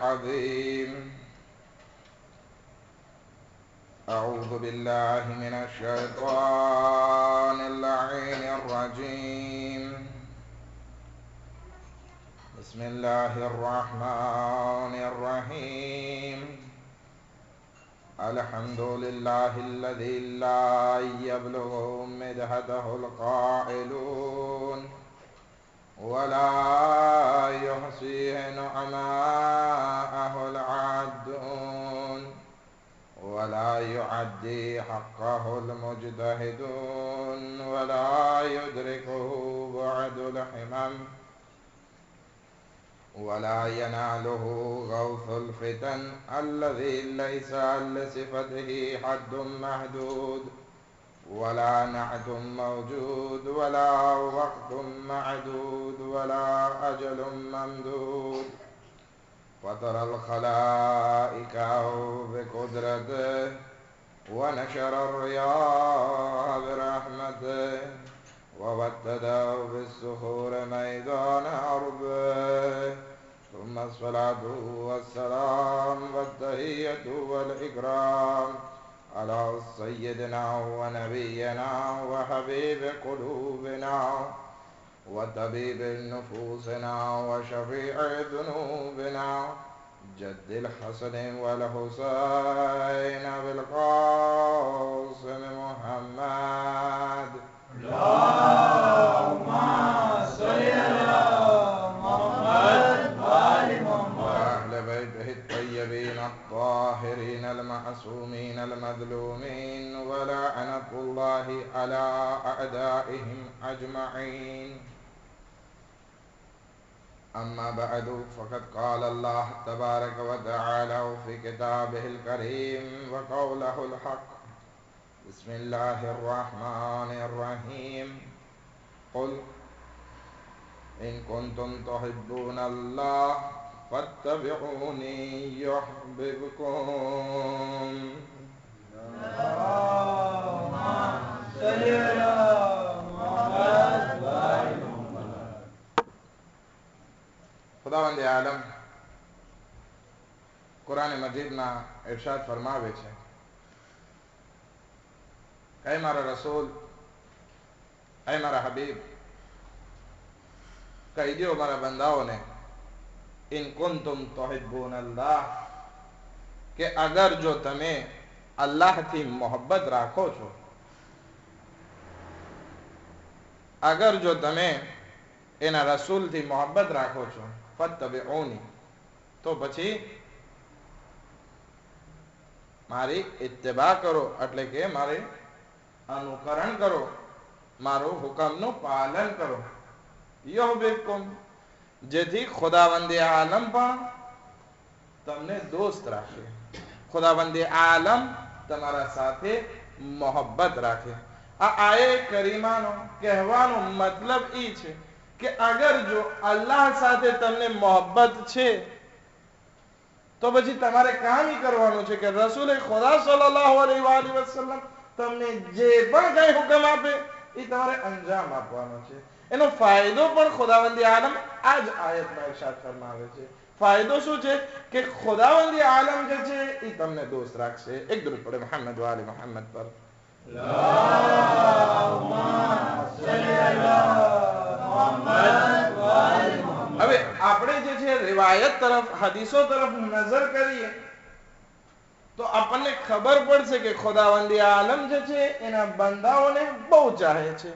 العظيم أعوذ بالله من الشيطان اللعين الرجيم بسم الله الرحمن الرحيم الحمد لله الذي لا يبلغ مدحته القائلون ولا يحصيه نعماءه العادون ولا يعدي حقه المجتهدون ولا يدركه بعد الحمم ولا يناله غوث الفتن الذي ليس لصفته حد محدود ولا نعت موجود ولا وقت معدود ولا أجل ممدود فطر الخلائق بقدرته ونشر الرياح برحمته وودد بالسحور ميدان أرضه ثم الصلاة والسلام والتحية والإكرام على سيدنا ونبينا وحبيب قلوبنا وطبيب نفوسنا وشفيع ذنوبنا جد الحسن والحسين بالقاسم محمد اللهم صل على محمد وآل محمد وأهل بيته الطيبين الطاهرين المعصومين المظلومين ولعنة الله على أعدائهم أجمعين أما بعد فقد قال الله تبارك وتعالى في كتابه الكريم وقوله الحق بسم الله الرحمن الرحيم قل إن كنتم تحبون الله فاتبعوني يحببكم اللهم صل على محمد وآل محمد खुदावंद आलम कुरान मजीद में इरशाद फरमावे छे ऐ मारा रसूल ऐ मारा हबीब कही दो मारा बंदाओं ने इन कुंतुम तुहिब्बून अल्लाह के अगर जो तमे अल्लाह थी मोहब्बत राखो छो अगर जो तमे एना रसूल थी मोहब्बत राखो छो फत्तबिऊनी तो पछी मारी इत्तिबा करो એટલે કે મારે अनुकरण करो मारो हुक्मનું પાલન કરો યુહબિબકુમ જેથી ખુદાવંદે આલમ પણ તમને દોસ્ત રાખે ખુદાવંદે આલમ તમારા સાથે મોહબ્બત રાખે આ આયે કરીમાનો કહેવાનો મતલબ ઈ છે કે અગર જો અલ્લાહ સાથે તમને મોહબ્બત છે તો પછી તમારે કામ ઈ કરવાનું છે કે રસૂલે ખુદા સલ્લલ્લાહુ અલૈહિ વસલ્લમ તમને જે પણ કઈ હુકમ આપે એ તમારે અંજામ આપવાનો છે એનો ફાયદો પણ ખુદાવંદી આલમ આ જ આયતમાં ઇરશાદ ફરમાવે છે ફાયદો શું છે કે ખુદાવંદી આલમ જે છે એ તમને દોસ્ત રાખશે એક દરૂદ પડે મોહમ્મદ વાલે મોહમ્મદ પર اللهم صل على محمد وآل محمد હવે આપણે જે છે રિવાયત તરફ હદીસો તરફ નજર કરીએ તો આપણને ખબર પડશે કે ખુદાવંદી આલમ જે છે એના બંદાઓને બહુ ચાહે છે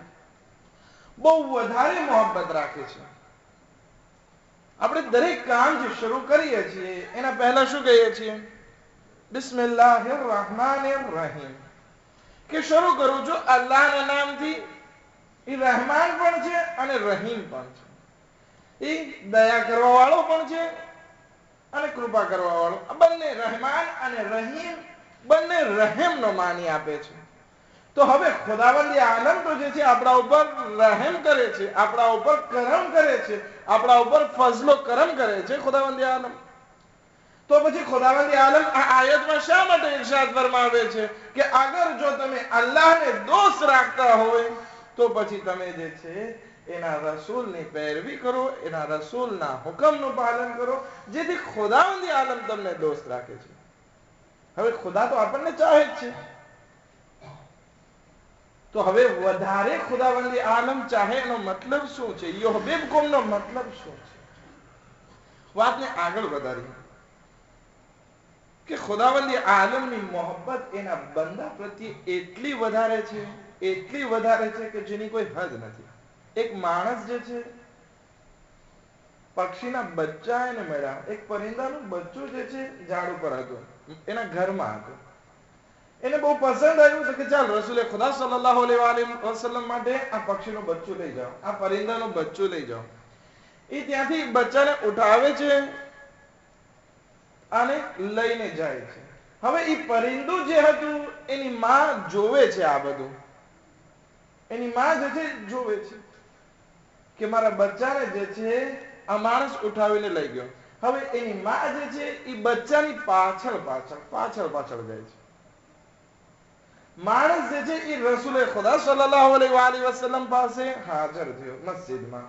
બહુ વધારે મોહબ્બત રાખે છે આપણે દરેક કામ જે શરૂ કરીએ છીએ એના પહેલા શું કહીએ છીએ બિસ્મિલ્લાહિર રહમાનિર રહીમ કે શરૂ કરું છું અલ્લાહના નામથી એ રહેમાન પણ છે અને રહીમ પણ છે એ દયા કરવા વાળો પણ છે અને કૃપા કરવા વાળો બંને રહેમાન અને રહીમ બંને રહેમનો માની આપે છે તો હવે ખુદાવંદી આલમ તો જે છે આપણા ઉપર રહેમ કરે છે આપણા ઉપર કરમ કરે છે આપણા ઉપર ફઝલો કરમ કરે છે ખુદાવંદી આલમ તો પછી ખુદાવંદી આલમ આ આયતમાં શા માટે ઇરશાદ ફરમાવે છે કે અગર જો તમે અલ્લાહને દોસ્ત રાખતા હોય તો પછી તમે જે છે એના રસૂલની પેરવી કરો, એના રસૂલના હુકમનું પાલન કરો, જેથી ખુદાવંદી આલમ તમને દોસ્ત રાખે છે. હવે ખુદા તો આપણને ચાહે જ છે, તો હવે વધારે ખુદાવંદી આલમ ચાહે એનો મતલબ શું છે? યુહબિબકુમનો મતલબ શું છે? વાતને આગળ વધારીએ કે ખુદાવંદી આલમની મોહબ્બત એના બંદા પ્રત્યે એટલી વધારે છે કે જેની કોઈ હદ નથી. એક માણસ જે છે, પક્ષીના બચ્ચા એને મળ્યા, એક પરિંદાનું બચ્ચું જે છે ઝાડ ઉપર હતું, એના ઘરમાં હતું. એને બહુ પસંદ આવ્યું તો કે ચાલ રસૂલે ખુદા સલ્લલ્લાહુ અલૈહિ વસલ્લમ માટે આ પક્ષીનું બચ્ચું લઈ જાઓ, આ પરિંદાનું બચ્ચું લઈ જાઓ. એ ત્યાંથી બચ્ચાને ઉઠાવે છે અને લઈને જાય છે. હવે એ પરિંદું જે હતું એની માં જોવે છે આ બધું. એની માં જે છે જોવે છે કે મારા બચ્ચાને જે છે આ માણસ ઉઠાવીને લઈ ગયો. હવે એની માં જે છે એ બચ્ચાની પાછળ જાય છે. માણસ જે છે એ રસૂલે ખુદા સલ્લલ્લાહુ અલૈહિ વસલ્લમ પાસે હાજર થયો મસ્જિદમાં.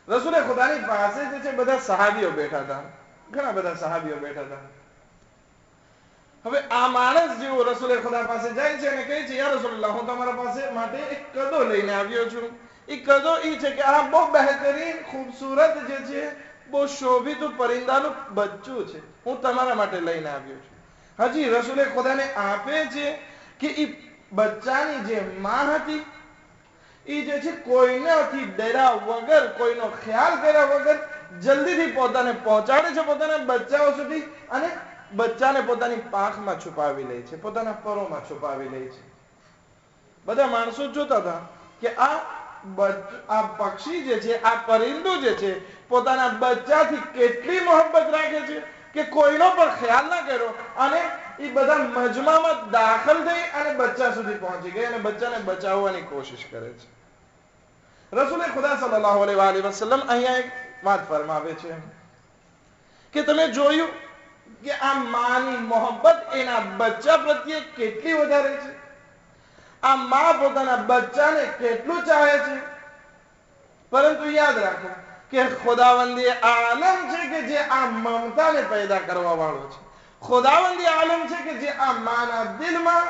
રસૂલે ખુદાની પાસે જે છે બધા સહાબીઓ બેઠા હતા, ઘણા બધા સહાબીઓ બેઠા હતા. હવે આ માણસ જેવો રસૂલે ખુદા પાસે જાય છે અને કહે છે, યા રસૂલલ્લાહ, હું તમારા પાસે માટે એક કદો લઈને આવ્યો છું. એ કદો એ છે કે આ બહુ બહેતરીન ખૂબસૂરત જે છે, બહુ શોભિત પરિંદાનું બચ્ચું છે, હું તમારા માટે લઈને આવ્યો છું. હજી રસૂલે ખુદાને આપે છે કે એ બચ્ચાની જે માં હતી એ જે છે કોઈનાથી ડર્યા વગર, કોઈનો ખ્યાલ કર્યા વગર જલ્દીથી પોતાને પહોંચાડે છે પોતાના બચ્ચાઓ સુધી અને બચ્ચાને પોતાની પાંખમાં છુપાવી લે છે, પોતાના પરોમાં છુપાવી લે છે. બધા માણસો જોતા હતા કે આ પક્ષી જે છે, આ પરિંદું જે છે પોતાના બચ્ચાથી કેટલી મોહબ્બત રાખે છે કે કોઈનો પણ ખ્યાલ ના કર્યો અને એ બધા મજમામાં દાખલ થઈ અને બચ્ચા સુધી પહોંચી ગઈ અને બચ્ચાને બચાવવાની કોશિશ કરે છે. રસૂલે ખુદા સલ્લલ્લાહુ અલૈહિ વસલ્લમ અહીંયા એક વાત ફરમાવે છે કે તમે જોયું કે આ માની મોહબ્બત એના બચ્ચા પ્રત્યે કેટલી વધારે છે. આ માં પોતાના બચ્ચાને કેટલું ચાહે છે. પરંતુ યાદ રાખો કે ખુદાવંદી આલમ છે કે જે આ મમતાને પેદા કરવા વાળો છે. ખુદાવંદી આલમ છે કે જે આ માના દિલમાં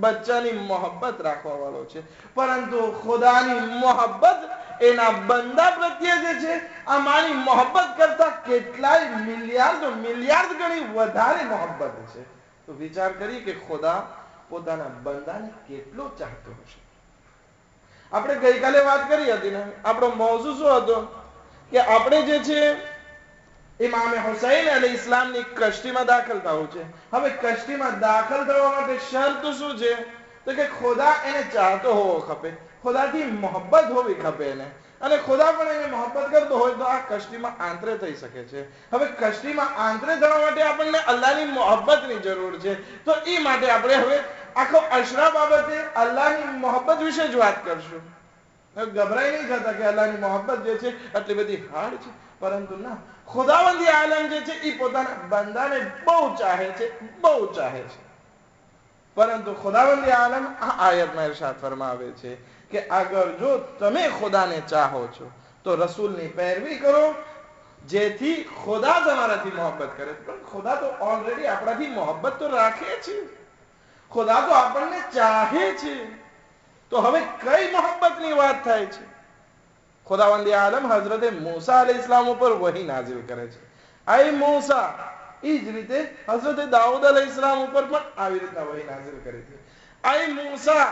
બચ્ચાની મોહબ્બત રાખવા વાળો છે. પરંતુ ખુદાની મોહબ્બત એના બંદા પ્રત્યે જે છે આ માની મોહબ્બત કરતા કેટલાય મિલિયાર્ડ ગણી વધારે મોહબ્બત છે. તો વિચાર કરી કે ખુદા પોતાના બંદાને કેટલો ચાહતો હશે. આપણે ગઈકાલે વાત કરી હતી ને, આપણો મૌઝુ શું હતો કે આપણે જે છે ઇમામ હુસૈન અલૈહિસ્સલામની કશ્તીમાં દાખલ થવું છે. હવે કશ્તીમાં દાખલ થવા માટે શરત શું છે? તો કે ખુદા એને ચાહતો હોવો ખપે, ખુદાથી મોહબ્બત હોવી ખપે એને, અને ખુદા પણ એને મોહબ્બત કરતો હોય તો આ કશ્તીમાં આંતરે થઈ શકે છે. હવે કશ્તીમાં આંતરે થવા માટે આપણને અલ્લાહની મોહબ્બતની જરૂર છે. તો એ માટે આપણે હવે આખો અશરા બાબતે અલ્લાહની મોહબ્બત વિશે જ વાત કરશું. ગભરાઈ નહીં જતા કે અલ્લાહની મોહબ્બત જે છે આટલી બધી હાર્ડ છે, પરંતુ ના, ખુદાવંદી આલમ જે છે એ પોતાના બંદાને બહુ ચાહે છે. પરંતુ ખુદાવંદી આલમ આ આયતમાં ઇરશાદ ફરમાવે છે કે અગર જો તમે ખુદાને ચાહો છો તો રસૂલની પેરવી કરો, જેથી ખુદા તમારાથી મોહબ્બત કરે. પણ ખુદા તો ઓલરેડી આપણાથી મોહબ્બત તો રાખે છે, ખુદા તો આપણને ચાહે છે. તો હવે કઈ મોહબ્બતની વાત થાય છે? ખુદાવંદી આલમ હઝરતે મૂસા અલૈહિસ્સલામ ઉપર વહી નાઝિલ કરે છે. આય મૂસા, એ જ રીતે હઝરતે દાઉદ અલૈહિસ્સલામ ઉપર પણ આવી રીતના વહી નાઝિલ કરી છે. આય મૂસા,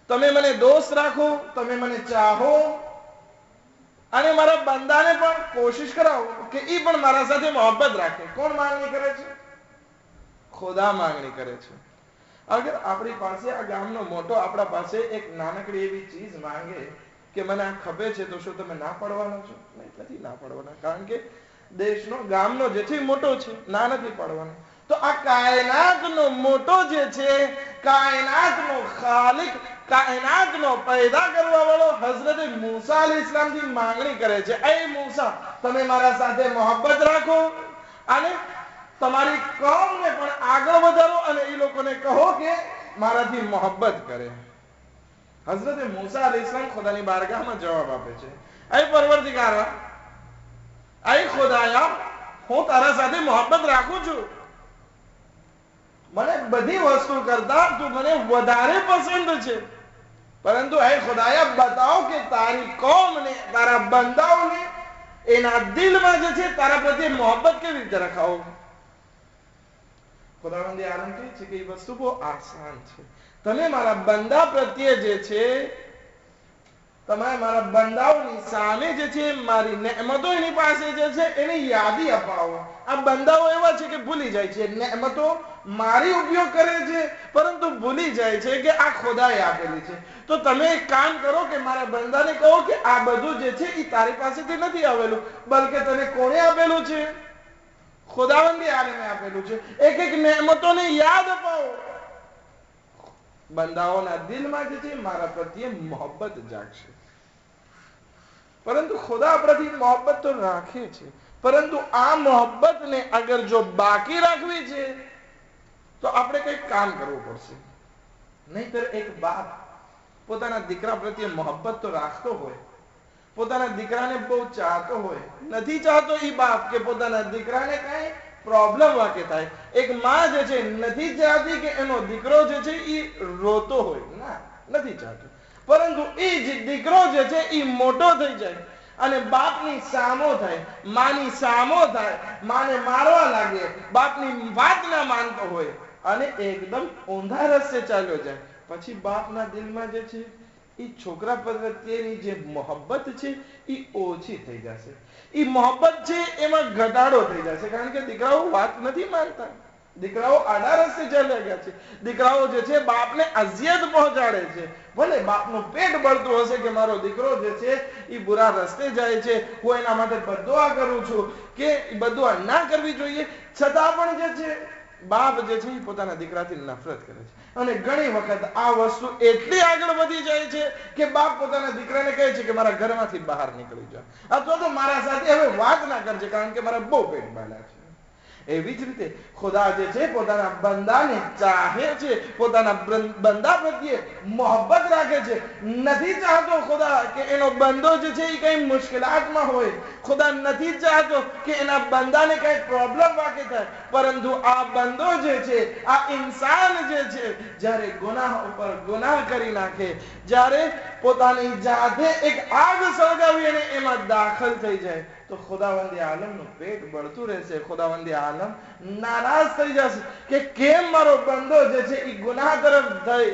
તમે મને દોસ્ત રાખો, તમે મને ચાહો અને મારા બંદાને પણ કોશિશ કરાવો કે એ પણ મારા સાથે મોહબ્બત રાખે. કોણ માંગણી કરે છે? ખુદા માંગણી કરે છે. અગર આપણી પાસે આ ગામનો મોટો આપણા પાસે એક નાનકડી એવી ચીજ માંગે કે મને આ ખપે છે, તો શું તમે ના પાડવાના છો? નથી ના પાડવાના, કારણ કે દેશનો ગામનો જે છે મોટો છે, ના નથી પાડવાનો. તો આ કાયનાતનો મોટો જે છે, કાયનાતનો ખાલિક, કાયનાતનો પેદા કરવા વાળો હઝરત મૂસા અલૈહિસ્સલામથી માંગણી કરે છે, એ મૂસા, તમે મારા સાથે મોહબ્બત રાખો અને તમારી કૌમને પણ આગળ વધારો અને એ લોકોને કહો કે મારાથી મોહબ્બત કરે. હઝરત મૂસા અલૈહિસ્સલામ ખુદાની બારગાહમાં જવાબ આપે છે, અય પરવરદિગાર, અય ખુદાયા, હું તારા સાથે મોહબ્બત રાખું છું, મને બધી વસ્તુ કરતા તું મને વધારે પસંદ છે, પરંતુ અય ખુદાયા બતાવ કે તારી કૌમને, તારા બંદાઓને એના દિલમાં જે છે તારા પ્રત્યે મોહબ્બત કેવી રીતે રખાવો. ખુદાવંદ આલમ કહે છે કે એ વસ્તુ બહુ આસાન છે. તમે મારા બંદા પ્રત્યે જે છે, તમે મારા બંદાઓની સામે જે છે મારી નેમતો એની પાસે જે છે એની યાદી અપાવો. આ બંદાઓ એવા છે કે ભૂલી જાય છે, નેમતો મારી ઉપયોગ કરે છે પરંતુ ભૂલી જાય છે કે આ ખુદાએ આપેલી છે. તો તમે એક કામ કરો કે મારા બંદાને કહો કે આ બધું જે છે એ તારી પાસેથી નથી આવેલું, બલકે તને કોણે આપેલું છે? ખુદાવંદી આલમે આપેલું છે. એક એક નેમતોને યાદ અપાવો. બંદાઓના દિલમાં જે છે મારા પ્રત્યે મોહબ્બત જાગશે. પરંતુ ખુદા આપણાથી મોહબ્બત તો રાખે છે, પરંતુ આ મોહબ્બતને અગર જો બાકી રાખવી છે તો આપણે કંઈક કામ કરવું પડશે. નહીતર એક બાપ પોતાના દીકરા પ્રત્યે મોહબ્બત તો રાખતો હોય, પોતાના દીકરાને બહુ ચાહતો હોય, નથી ચાહતો એ બાપ કે પોતાના દીકરાને કઈ પ્રોબ્લેમ વાકે થાય. એક માં જે છે નથી ચાહતી કે એનો દીકરો જે છે એ રોતો હોય, ના, નથી ચાહતો. પરંતુ એ જ દીકરો જે છે એ મોટો થઈ જાય અને બાપની સામો થાય, માની સામો થાય, માને મારવા લાગે, બાપની વાત ના માનતો હોય અને એકદમ ઊંધા રસ્તે ચાલ્યો જાય, પછી બાપના દિલમાં જે છે એ છોકરા પ્રત્યેની જે મોહબ્બત છે એ ઓછી થઈ જશે. એ મોહબ્બત છે એમાં ઘટાડો થઈ જશે, કારણ કે દીકરાઓ વાત નથી માનતા, દીકરાઓ આડા રસ્તે ચાલ્યા ગયા છે, દીકરાઓ જે છે બાપને અઝિયત પહોંચાડે છે. ભલે બાપનું પેટ બળતું હશે કે મારો દીકરો જે છે એ બુરા રસ્તે જાય છે, હું એના માટે બદદુઆ કરું છું કે બદદુઆ ના કરવી જોઈએ, છતાં પણ જે છે બાપ જે છે એ પોતાના દીકરાથી નફરત કરે છે. અને ઘણી વખત આ વસ્તુ એટલી આગળ વધી જાય છે કે બાપ પોતાના દીકરાને કહે છે કે મારા ઘરમાંથી બહાર નીકળી જા, અથવા તો મારા સાથે હવે વાત ના કરજે કારણ કે મારા બહુ પેટ બાળા છે. એવી જ રીતે ખુદા જે છે પોતાના બંદાને ચાહે છે, પોતાના બંદા પ્રત્યે મોહબ્બત રાખે છે. નથી ચાહતો ખુદા કે એનો બંદો જે છે એ કઈ મુશ્કેલાતમાં હોય, ખુદા નથી ચાહતો કે એના બંદાને કઈ પ્રોબ્લેમ વાકે થાય, પરંતુ આ બંદો જે છે, આ ઇન્સાન જે છે, જ્યારે ગુનાહ ઉપર ગુનાહ કરી નાખે, જ્યારે પોતાની જાતે એક આગ સળગાવી અને એમાં દાખલ થઈ જાય, તો ખુદાવંદી આલમનું પેટ બળતું રહેશે. ખુદાવંદી આલમ નારાજ થઈ જશે કે કેમ મારો બંદો જે છે એ ગુનાહ તરફ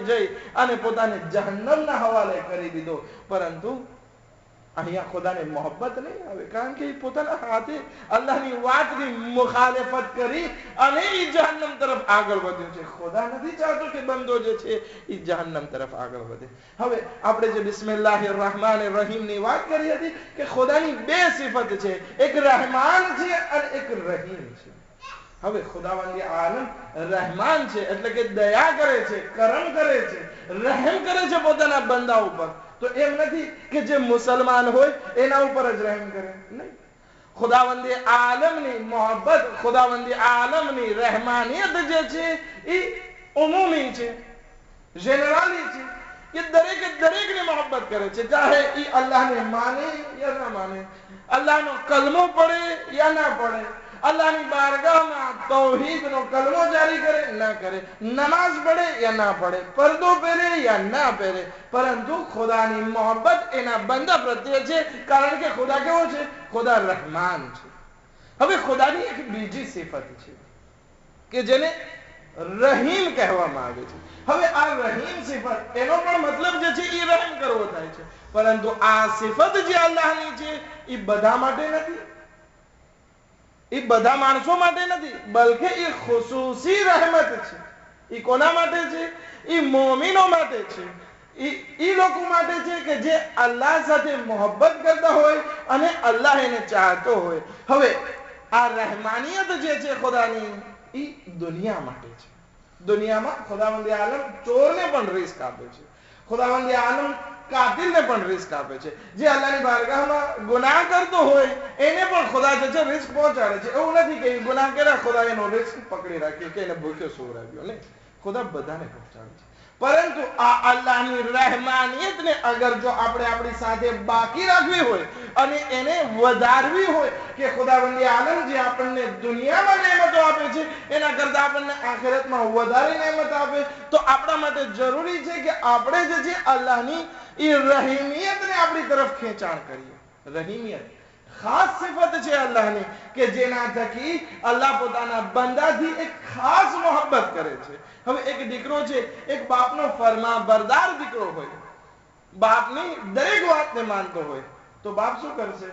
જઈ અને પોતાને જહન્નમના હવાલે કરી દીધો. પરંતુ અહીંયા ખુદાને મોહબ્બત નહીં આવે, કારણ કે એ પોતાના હાથે અલ્લાહની વાતની મુખાલેફત કરી અને એ જહન્નમ તરફ આગળ વધ્યો છે. ખુદા નથી ચાહતો કે બંદો જે છે એ જહન્નમ તરફ આગળ વધે. હવે આપણે જે બિસ્મિલ્લાહિર rahmanir rahim ની વાત કરી હતી કે ખુદાની બે સિફત છે, એક રહેમાન છે અને એક રહીમ છે. હવે ખુદાવંદી આલમ રહેમાન છે એટલે કે દયા કરે છે, કરમ કરે છે, રહેમ કરે છે પોતાના બંદા ઉપર. તો એમ નથી કે જે મુસલમાન હોય એના ઉપર જ રહેમ કરે, નહીં. ખુદાવંદી આલમની મોહબ્બત, ખુદાવંદી આલમની રહેમાનિયત જે છે એ ઉમૂમી છે, જનરલી છે, કે દરેકને મોહબ્બત કરે છે, ચાહે એ અલ્લાહને માને યા ના માને, અલ્લાહનો કલમો પડે યા ના પડે, અલ્લાહની બારગાહમાં તૌહીદનો કલમો જારી કરે ના કરે, નમાઝ પડે યા ના પડે, પડદો પહેરે યા ના પહેરે, પરંતુ ખુદાની મોહબ્બત એના બંદા પ્રત્યે છે, કારણ કે ખુદા કેવો છે? ખુદા રહેમાન છે. હવે ખુદાની એક બીજી સિફત છે કે જેને રહીમ કહેવામાં આવે છે. હવે આ રહીમ સિફત એનો પણ મતલબ જે છે એ રહેમ કરવો થાય છે, પરંતુ આ સિફત જે અલ્લાહની છે એ બધા માટે નથી, એ બધા માણસો માટે નથી, બલકે એ ખુસૂસી રહેમત છે. એ કોના માટે છે? એ મોમિનો માટે છે. એ લોકો માટે છે કે જે અલ્લાહ સાથે મોહબ્બત કરતા હોય અને અલ્લાહ એને ચાહતો હોય. હવે આ રહેમાનિયત જે છે ખુદાની, એ દુનિયા માટે છે. દુનિયામાં ખુદાવંદી આલમ ચોરને પણ રિસ્ક આપે છે, ખુદાવંદી આલમ કાતિલને પણ રિસ્ક આપે છે, જે અલ્લાહની બારગાહમાં ગુનાહ કરતો હોય એને પણ ખુદા જે છે રિસ્ક પહોંચાડે છે. એવું નથી કે ગુનાહ કર્યા ખુદા એનો રિસ્ક પકડી રાખ્યો કે એને ભૂખ્યો સુવરાવ્યો, નહીં. ખુદા બધાને પહોંચાડે છે. પરંતુ આ અલ્લાહની રહેમાનિયતને અગર જો આપણે આપણી સાથે બાકી રાખવી હોય અને એને વધારવી હોય કે ખુદાવંદી આલમ જે આપણને દુનિયામાં નેમતો આપે છે એના કરતા આપણને આખિરતમાં વધારે નેમત આપે, તો આપણા માટે જરૂરી છે કે આપણે જે છે અલ્લાહની એ રહીમિયતને આપણી તરફ ખેંચાણ કરીએ. રહીમિયત ખાસ સિફત છે અલ્લાહની કે જેના થકી અલ્લાહ પોતાના બંદાથી એક ખાસ મોહબ્બત કરે છે. હવે એક દીકરો છે, એક બાપનો ફરમા બરદાર દીકરો હોય, બાપની દરેક વાતને માનતો હોય, તો બાપ શું કરશે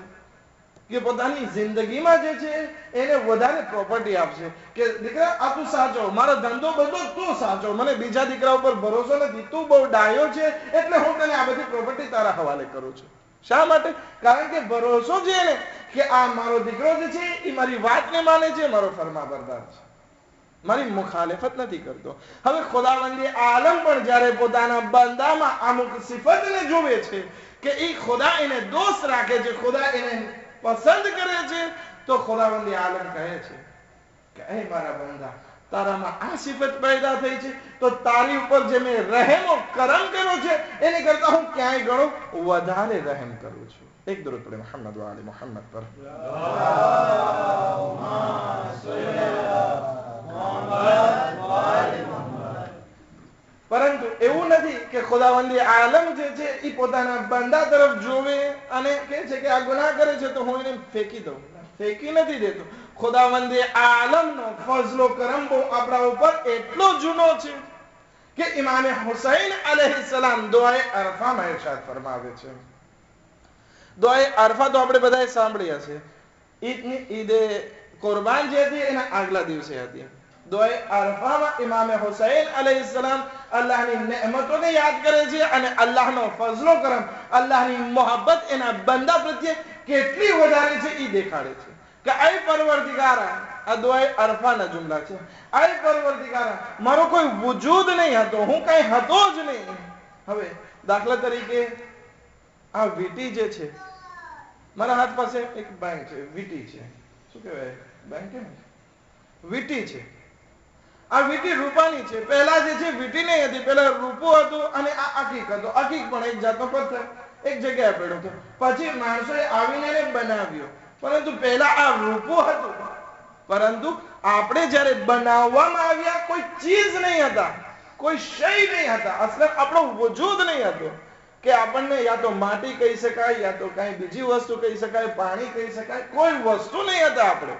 કે પોતાની જિંદગીમાં જે છે એને વધારે પ્રોપર્ટી આપશે કે દીકરા આ તું સાચો, મારો ધંધો બધો તું સાચો, મને બીજા દીકરા ઉપર ભરોસો નથી, તું બહુ ડાયો છે એટલે હું તને આ બધી પ્રોપર્ટી તારા હવાલે કરું છું. શા માટે? કારણ કે ભરોસો છે ને કે આ મારો દીકરો જે છે એ મારી વાતને માને છે, મારો ફરમાબરદાર છે, મારી મુખાલિફત નથી કરતો. હવે ખુદાવંદી આલમ પણ જ્યારે પોતાના બંદામાં અમુક સિફતને જોવે છે કે એ ખુદા એને દોસ્ત રાખે છે, ખુદા એને પસંદ કરે છે, તો ખુદાવંદી આલમ કહે છે કે એ મારા બંદા, તારામાં આ સિફત પેદા થઈ છે તો તારી ઉપર જે મેં રહેમ કરમ કર્યો છે એની કરતા હું ક્યાંય ઘણો વધારે રહેમ કરું છું. એક દરૂદ પડે મોહમ્મદ વ આલે મોહમ્મદ પર. પરંતુ એવું નથી કે ખુદાવંદી આલમ જે છે એ પોતાના બંદા તરફ જોવે અને કહે છે કે આ ગુનાહ કરે છે તો હું એને ફેંકી દઉં. ફેંકી નથી દેતો. ખુદાવંદી આલમનો ફઝલો કરમ બહુ આપણા ઉપર એટલો જૂનો છે કે ઇમામ હુસૈન અલૈહિસ્સલામ દુઆએ અરફામાં ઇરશાદ ફરમાવે છે. દુઆએ અરફા તો આપણે બધાએ સાંભળી હશે. ઈદે કુરબાન જે હતી એના આગલા દિવસે હતી. દુઆએ અરફામાં ઇમામ હુસૈન અલૈહિસ્સલામ અલ્લાહની નેમતોને યાદ કરે છે અને અલ્લાહનો ફઝલો કરમ, અલ્લાહની મોહબ્બત એના બંદા પ્રત્યે કેટલી વધારે છે એ દેખાડે છે કે આય પરવરદિગારા, આ દુઆએ અરફાના જુમલા છે, આય પરવરદિગારા, મારો કોઈ વજૂદ નહીં હતો, હું કઈ હતો જ નહીં. હવે દાખલા તરીકે આ વીટી જે છે, મારા હાથ પાસે એક બેંક છે, વીટી છે, શું કહેવાય બેંક કેમ વીટી છે. આ વીટી રૂપાની છે. પહેલા જે છે વીટી નહીં હતી, પહેલા રૂપો હતો અને આ અકીક હતો. અકીક પણ એક જાતનો પથ્થર એક જગ્યાએ પડ્યો હતો, પછી માણસોએ આવીને એને બનાવ્યો. પરંતુ પહેલા આ રૂપો હતું, પરંતુ આપણે જ્યારે બનાવવામાં આવ્યા કોઈ ચીજ નહીં હતા, કોઈ શય નહીં હતા, અસલ આપણો વજૂદ નહીં હતો કે આપણને યા તો માટી કહી શકાય, યા તો કઈ બીજી વસ્તુ કહી શકાય, પાણી કહી શકાય, કોઈ વસ્તુ નહીં હતા આપણે.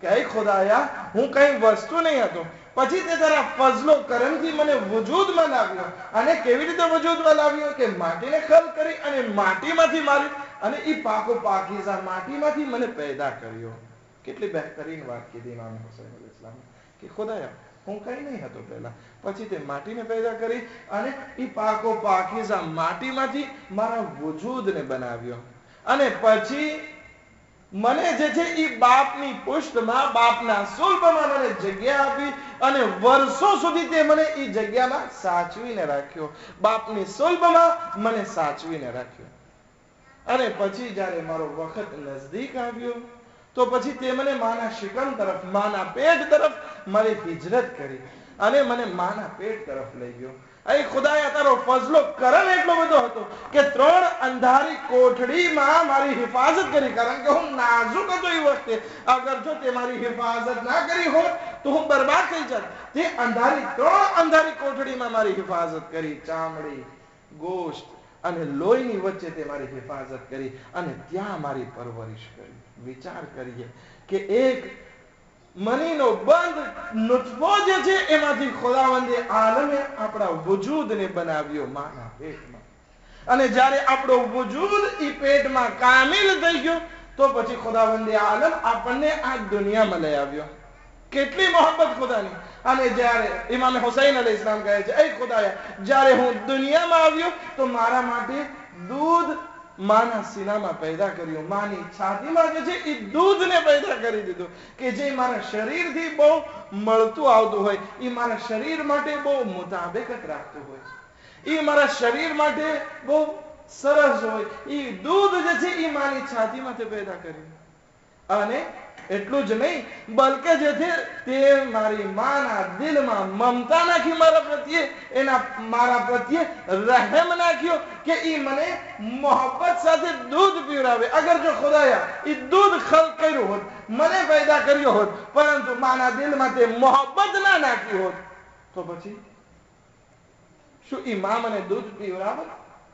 કે ખુદાયા હું કઈ વસ્તુ નહીં હતો, પછી તે તારા ફઝલો કરમથી મને વજૂદમાં લાવ્યો. અને કેવી રીતે વજૂદમાં લાવ્યો કે માટીને ખલ કરી અને માટીમાંથી મારી અને એ પાકો પાકીઝા માટીમાંથી મને પેદા કર્યો. કેટલી બહેતરીન વાત કીધી ઇમામ હુસૈન અલૈહિસ્સલામ કે ખુદાયા હું કઈ નહીં હતો પહેલા, પછી તે માટીને પેદા કરી અને એ પાકો પાકીઝા માટીમાંથી મારા વજૂદને બનાવ્યો. અને પછી મને જે છે એ બાપની પુષ્ટમાં, બાપના સુલ્બમાં મને જગ્યા આપી અને વર્ષો સુધી તે મને એ જગ્યામાં સાચવીને રાખ્યો. બાપની સુલ્બમાં મને સાચવીને રાખ્યો. અને પછી જ્યારે મારો વખત નજદીક આવ્યો તો પછી તે મને માના શિકમ તરફ, માના પેટ તરફ મારી હિજરત કરી અને મને માના પેટ તરફ લઈ ગયો. અહીં ખુદાએ તારો ફઝલો કરમ એટલો બધો હતો કે 3 અંધારી કોઠડીમાં મારી હિફાજત કરી. કારણ કે હું નાજુક હતો એ વખતે, અગર જો તે મારી હિફાજત ના કરી હોત તો હું બરબાદ થઈ જાત. તે 3 અંધારી કોઠડીમાં મારી હિફાજત કરી. ચામડી, ગોશ્ત અને લોહીની વચ્ચે તે મારી હિફાજત કરી અને ત્યાં મારી પરવરિશ કરી. વિચાર કરીએ કે એક મનીનો બંધ નુતફો જે છે એમાંથી ખુદાવંદે આલમે આપણા વજૂદને બનાવ્યો માના પેટમાં. અને જ્યારે આપણો વજૂદ એ પેટમાં કામિલ થઈ ગયો તો પછી ખુદાવંદે આલમ આપણને આ દુનિયામાં લઈ આવ્યો. કેટલી મોહબ્બત ખુદાની. અને જ્યારે ઇમામ હુસૈન અલૈહિસ્સલામ કહે છે, એ ખુદાયા, જ્યારે હું દુનિયામાં આવ્યો તો મારા માટે દૂધ માના સીનામાં પેદા કર્યું, માની છાતીમાં જે છે એ દૂધને પેદા કરી દીધું કે જે મારા શરીરથી બહુ મળતું આવતું હોય, એ મારા શરીર માટે બહુ મુતાબિકત રાખતું હોય, એ મારા શરીર માટે બહુ સરસ હોય. એ દૂધ જે છે એ માની છાતીમાંથી પેદા કર્યું અને એટલું જ નહીં, બલકે જે છે તે મારી માના દિલમાં મમતા નાખી મારા પ્રત્યે રહેમ નાખ્યો કે ઈ મને મોહબ્બત સાથે દૂધ પીવડાવે. અગર જો ખુદાયા ઈ દૂધ ખલ્ક કર્યું હોત, મને પેદા કર્યો હોત, પરંતુ માના દિલમાં તે મોહબ્બત ના નાખી હોત, તો પછી શું ઈ માં મને દૂધ પીવડાવે?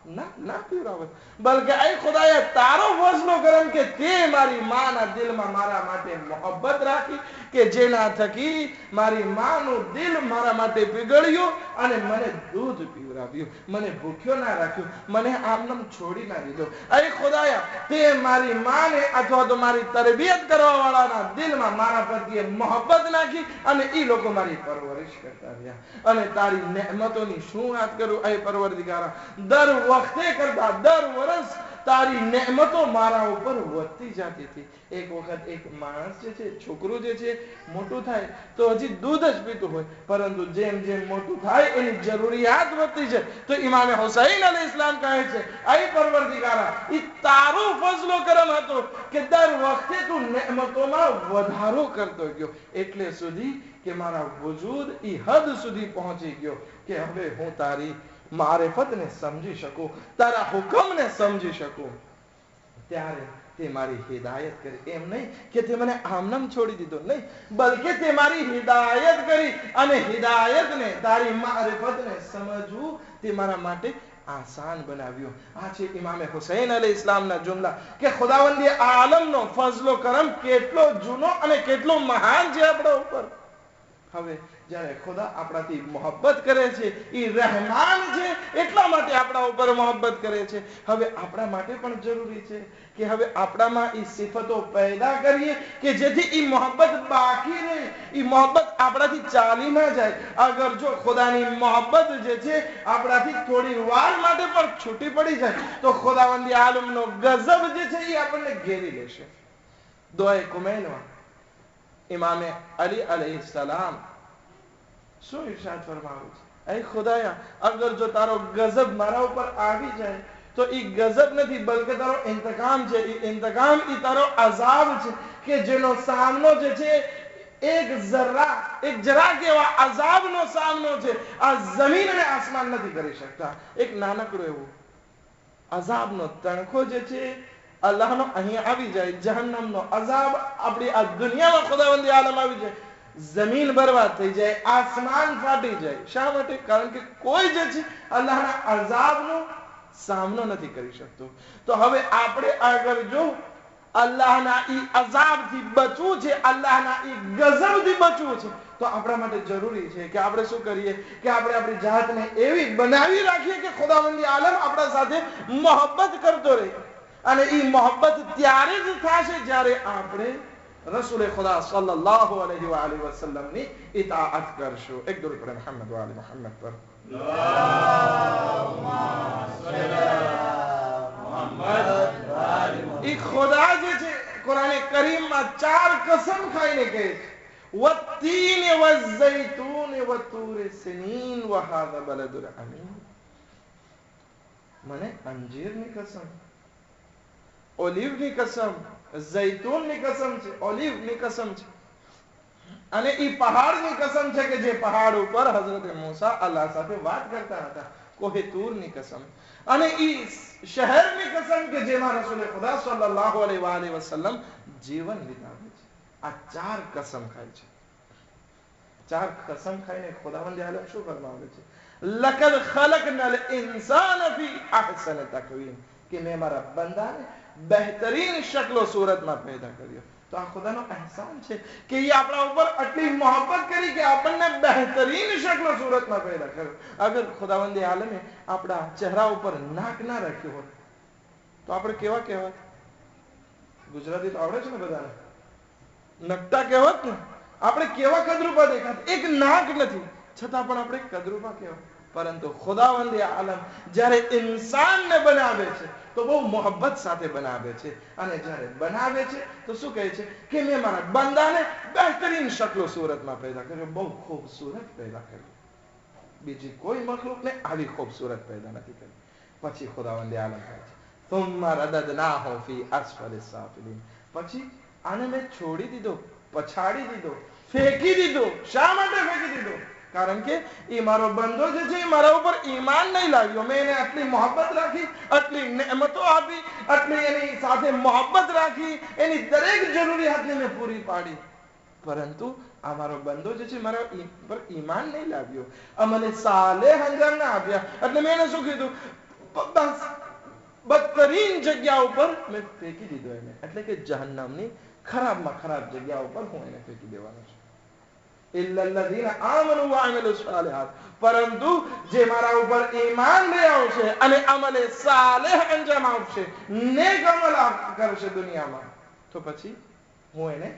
ના પીવડાવે. બલકે એ ખુદાયા તારો ફઝલો કરમ કે તે મારી માના દિલમાં મારા માટે મોહબ્બત રાખી કે જેના થકી મારી માનું દિલ મારા માટે પીગળ્યું અને મને દૂધ પીવડાવ્યું, મને ભૂખ્યો ના રાખ્યો, મને આમનામ છોડી ના દીધો. એ ખુદાયા તે મારી માને અથવા તો મારી તરબિયત કરવા વાળાના દિલમાં મારા પ્રત્યે મોહબ્બત નાખી અને એ લોકો મારી પરવરિશ કરતા રહ્યા. અને તારી નેમતોની શું વાત કરું એ પરવરદિગારા, દર વખતે કરતા દર વર્ષ તારી નેમતો મારા ઉપર વધતી જતી હતી. એક વખત એક માણસ જે છે, છોકરું જે છે મોટું થાય તો હજી દૂધ જ પીતું હોય, પરંતુ જેમ જેમ મોટું થાય એની જરૂરિયાત વધતી છે. તો ઇમામે હુસૈન અલૈહિસ્સલામ કહે છે, એ પરવરદિગારા ઈ તારો ફઝલો કરમ હતો કે દર વખતે તું નેમતોમાં વધારો કરતો ગયો, એટલે સુધી કે મારા વજૂદ ઈ હદ સુધી પહોંચી ગયો કે હવે હું તારી મારિફતને સમજી શકું, તારા હુકમને સમજી શકું. ત્યારે તે મારી હિદાયત કરી. એમ નહીં કે તે મને આમનામ છોડી દીધો, નહીં, બલકે તે મારી હિદાયત કરી અને હિદાયતને તારી મારિફતને સમજવું તે મારા માટે આસાન બનાવ્યું. આ છે ઇમામે હુસૈન અલૈહિસ્સલામના જુમલા કે ખુદાવંદી આલમનો ફઝલો કરમ કેટલો જૂનો અને કેટલો મહાન છે આપણા ઉપર. હવે જ્યારે ખુદા આપણાથી મોહબ્બત કરે છે, એ રહેમાન છે, એટલા માટે આપણા ઉપર મોહબ્બત કરે છે. હવે આપણા માટે પણ જરૂરી છે કે હવે આપણામાં એ સિફતો પેદા કરીએ કે જેથી એ મોહબ્બત બાકી રહે, એ મોહબ્બત આપણાથી ચાલી ના જાય. અગર જો ખુદાની મોહબ્બત જે છે આપણાથી થોડી વાર માટે પણ છૂટી પડી જાય તો ખુદાવંદી આલમનો ગઝબ જે છે એ આપણને ઘેરી લેશે. દુઆએ કુમૈનમાં ઇમામે અલી અલૈહિસ્સલામ શું ઇરશાદ ફરમાવું છે, એ ખુદાયા અગર જો તારો ગઝબ મારા ઉપર આવી જાય તો એ ગઝબ નથી, બલકે તારો ઇંતકામ છે. એ ઇંતકામ એ તારો અઝાબ છે કે જેનો સામનો જે છે એક જરા કેવા અઝાબનો સામનો છે આ જમીન અને આસમાન નથી કરી શકતા. એક નાનકડો એવો અઝાબનો તણખો જે છે અલ્લાહનો અહીંયા આવી જાય, જહન્નમનો અઝાબ આપણી આ દુનિયામાં ખુદાવંદી આલમ આવી જાય, જમીન બરબાદ થઈ જાય, આસમાન ફાટી જાય. શા માટે? કારણ કે કોઈ જે છે અલ્લાહના અઝાબનો સામનો નથી કરી શકતો. તો હવે આપણે આગળ જો અલ્લાહના ઈ અઝાબથી બચવું છે, અલ્લાહના ઈ ગઝબથી બચવું છે, તો આપણા માટે જરૂરી છે કે આપણે શું કરીએ કે આપણે આપણી જાતને એવી બનાવી રાખીએ કે ખુદાવંદી આલમ આપણા સાથે મોહબ્બત કરતો રહે. અને ઈ મોહબ્બત ત્યારે જ થશે જ્યારે આપણે રસૂલ ખુદા સલ્લલ્લાહુ અલૈહિ વ આલિહિ વસલ્લમ ની ઇતાઅત કરશું. એક દરૂદ પઢે મોહમ્મદ વ આલિ મોહમ્મદ પર. ઈ ખુદા જે છે કુરાન કરીમમાં 4 કસમ ખાઈને કહે છે, વત્તીન વઝૈતૂન વતુર સિનીન વહાદા બલદુલ અમીન. મને અંજીરની કસમ, ઓલિવની કસમ, ઝૈતૂનની કસમ છે, ઓલિવની કસમ છે, અને ઈ પહાડની કસમ છે કે જે પહાડ ઉપર હઝરત મૂસા અલ્લાહ સાથે વાત કરતા હતા, કોહે તૂરની કસમ, અને ઈ શહેરની કસમ કે જેમાં રસૂલ ખુદા સલ્લલ્લાહુ અલૈહિ વસલ્લમ જીવન વિતાવે છે. આ 4 કસમ ખાય છે. 4 કસમ ખાઈને ખુદાવંદ આલમ શું ફરમાવે છે? લકદ ખલકનલ ઇન્સાન ફી અહસન તકવીમ, કે મેં મારા બંદાને બહેતરીન શક્લો સૂરતમાં પેદા કર્યો. તો આ ખુદાનો અહેસાન છે કે એ આપણા ઉપર આટલી મોહબ્બત કરી કે આપણને બહેતરીન શક્લો સૂરતમાં પેદા કર્યો. અગર ખુદાવંદ આલમે આપણા ચહેરા ઉપર નાક ના રાખ્યું હોત તો આપણે કેવા કહેવાત? ગુજરાતી તો આવડે છે ને બધાને, નકટા કહેવાત ને. આપણે કેવા કદરૂપા દેખાત? એક નાક નથી છતાં પણ આપણે કદરૂપા કહેવાત. પરંતુ ખુદાવંદ આલમ જ્યારે ઇન્સાનને બનાવે છે તો બહુ મોહબ્બત સાથે બનાવે છે, અને જ્યારે બનાવે છે તો શું કહે છે કે મેં મારા બંદાને બહેતરીન શક્લો સૂરતમાં પેદા કર્યો, બહુ ખૂબસૂરત પેદા કર્યો. બીજી કોઈ મખલુકને આવી ખૂબસૂરત પેદા નથી કરી. પછી ખુદાવંદ આલમ કહે છે ثم رددناه في اسفل السافلين, પછી આને મેં છોડી દીધો, પછાડી દીધો, ફેંકી દીધો. શા માટે ફેંકી દીધો? કારણ કે એ મારો બંદો જે છે એ મારા ઉપર ઈમાન નહીં લાવ્યો. મેં એને આટલી મોહબ્બત રાખી, આટલી નેમતો આપી, આટલી એની સાથે મોહબ્બત રાખી, એની દરેક જરૂરિયાતને મેં પૂરી પાડી, પરંતુ આ મારો બંદો જે છે મારા પર ઈમાન નહીં લાવ્યો, અમને સાલેહ અંજામ ના આપ્યા. એટલે મેં એને શું કીધું? બસ બદતરીન જગ્યા ઉપર મેં ફેંકી દીધો એને. એટલે કે જહન્નમની ખરાબમાં ખરાબ જગ્યા ઉપર હું એને ફેંકી દેવાનો છું. પરંતુ જે મારા ઉપર ઈમાન લઈ આવશે અને અમલે સાલેહ અંજામ આપશે, નેક અમલ કરશે દુનિયામાં, તો પછી હું એને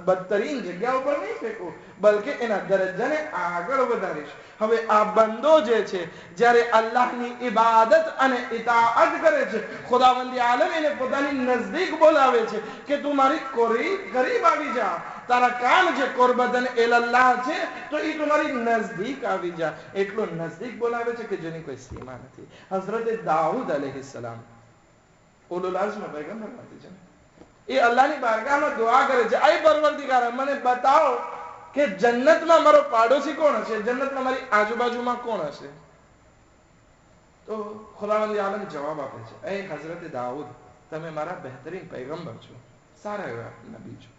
બદતરીન જગ્યા ઉપર નહીં ફેંકું, બલકે એના દરજ્જાને આગળ વધારીશ. હવે આ બંદો જે છે જ્યારે અલ્લાહની ઇબાદત અને ઇતાઅત કરે છે, ખુદાવંદી આલમ એને પોતાની નજદીક બોલાવે છે કે તું મારી કરીબ આવી જા. તારા કામ જે કુરબતન ઇલલ્લાહ છે તો એ તમારી નજદીક આવી જા. એટલો નજદીક બોલાવે છે કે જેની કોઈ સીમા નથી. હઝરત દાઉદ અલૈહિસ્સલામ ઉલુલ અઝ્મ પૈગંબરમાંથી છે. એ અલ્લાહની બારગાહમાં દુઆ કરે છે, આય પરવરદિગાર, મને બતાવો કે જન્નતમાં મારો પાડોશી કોણ હશે, જન્નતમાં મારી આજુબાજુમાં કોણ હશે. તો ખુદાવંદ આલમ જવાબ આપે છે, એ હઝરત દાઉદ, તમે મારા બહેતરીન પૈગંબર છો, સારા એવા નબી છો.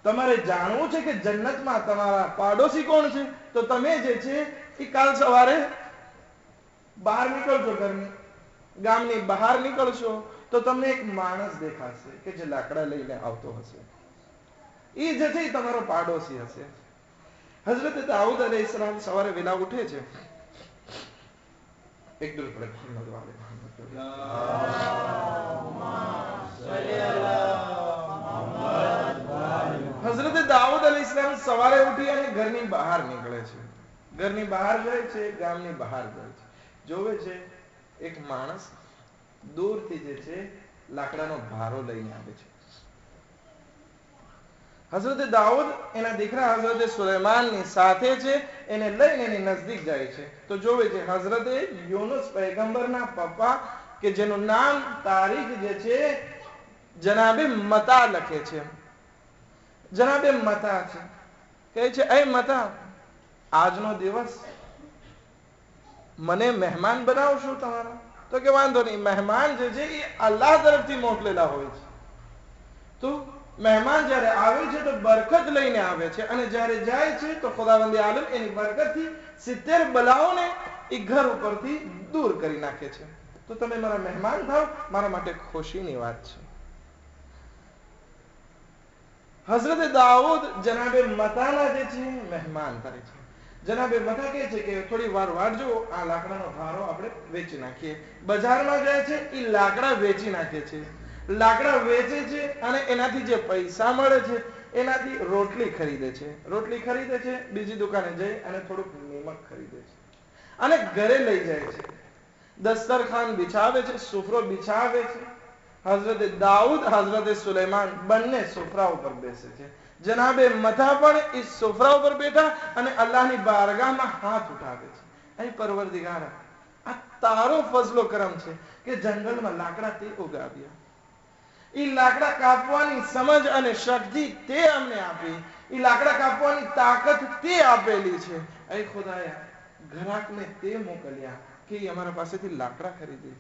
તમારે જાણવું છે કે જન્નતમાં તમારા પાડોશી કોણ છે, તો તમે જે છે એ કાલ સવારે બહાર નીકળશો, ઘરની ગામની બહાર નીકળશો તો તમને એક માણસ દેખાશે કે જે લાકડા લઈને આવતો હશે. એ જે છે તમારો પાડોશી હશે. હઝરત દાઉદ અલૈહિસ્સલામ સવારે વેલા ઉઠે છે. એક દૂર પડે હઝરત દાઉદ અલૈહિસ્સલામ સવારે ઉઠી અને ઘરની બહાર નીકળે છે. ઘરની બહાર જાય છે, ગામની બહાર જાય છે. જોવે છે એક માણસ દૂરથી જે છે લાકડાનો ભારો લઈને આવે છે. હઝરત દાઉદ એના દીકરા હઝરત સુલેમાનની સાથે છે, એને લઈને એની નજદીક જાય છે. તો જોવે છે હઝરત યુનુસ પૈગંબરના પપ્પા કે જેનું નામ તારીખ જે છે જનાબે મતા લખે છે. જનાબે મતા છે. કહે છે, એ મતા, આજનો દિવસ મને મહેમાન બનાવશો તમારા? તો કે વાંધો નહીં. મહેમાન જે છે એ અલ્લાહ તરફથી મોકલેલા હોય છે. તો મહેમાન જ્યારે આવે છે તો બરકત લઈને આવે છે, અને જ્યારે જાય છે તો ખુદાવંદ આલમ એની બરકતથી 70 બલાઓને એ ઘર ઉપરથી દૂર કરી નાખે છે. તો તમે મારા મહેમાન થાવ, મારા માટે ખુશીની વાત છે. હઝરત દાઉદ જનાબે મતાના જે છે મહેમાન થાય છે. જનાબે મતા કહે છે કે થોડી વાર વાળજો, આ લાકડાનો ભારો આપણે વેચી નાખીએ. બજારમાં જાય છે, એ લાકડા વેચી નાખે છે. લાકડા વેચે છે અને એનાથી જે પૈસા મળે છે એનાથી રોટલી ખરીદે છે. રોટલી ખરીદે છે, બીજી દુકાને જઈ અને થોડુંક નિમક ખરીદે છે અને ઘરે લઈ જાય છે. દસ્તરખાન બિછાવે છે, સુફરો બિછાવે છે. હઝરત દાઉદ, હઝરત સુલેમાન બંને સુફરા ઉપર બેસે છે. જનાબે મતા પણ એ સુફરા ઉપર બેઠા અને અલ્લાહની બારગાહમાં હાથ ઉઠાવે છે. અહીં પરવરદિગાર, આ તારો ફઝલો કરમ છે કે જંગલમાં લાકડા તે ઉગાવ્યા. એ લાકડા કાપવાની સમજ અને શક્તિ તે અમને આપી. એ લાકડા કાપવાની તાકાત તે આપેલી છે. એ ખુદાયા, ગ્રાહકને તે મોકલ્યા કે અમારા પાસેથી લાકડા ખરીદે,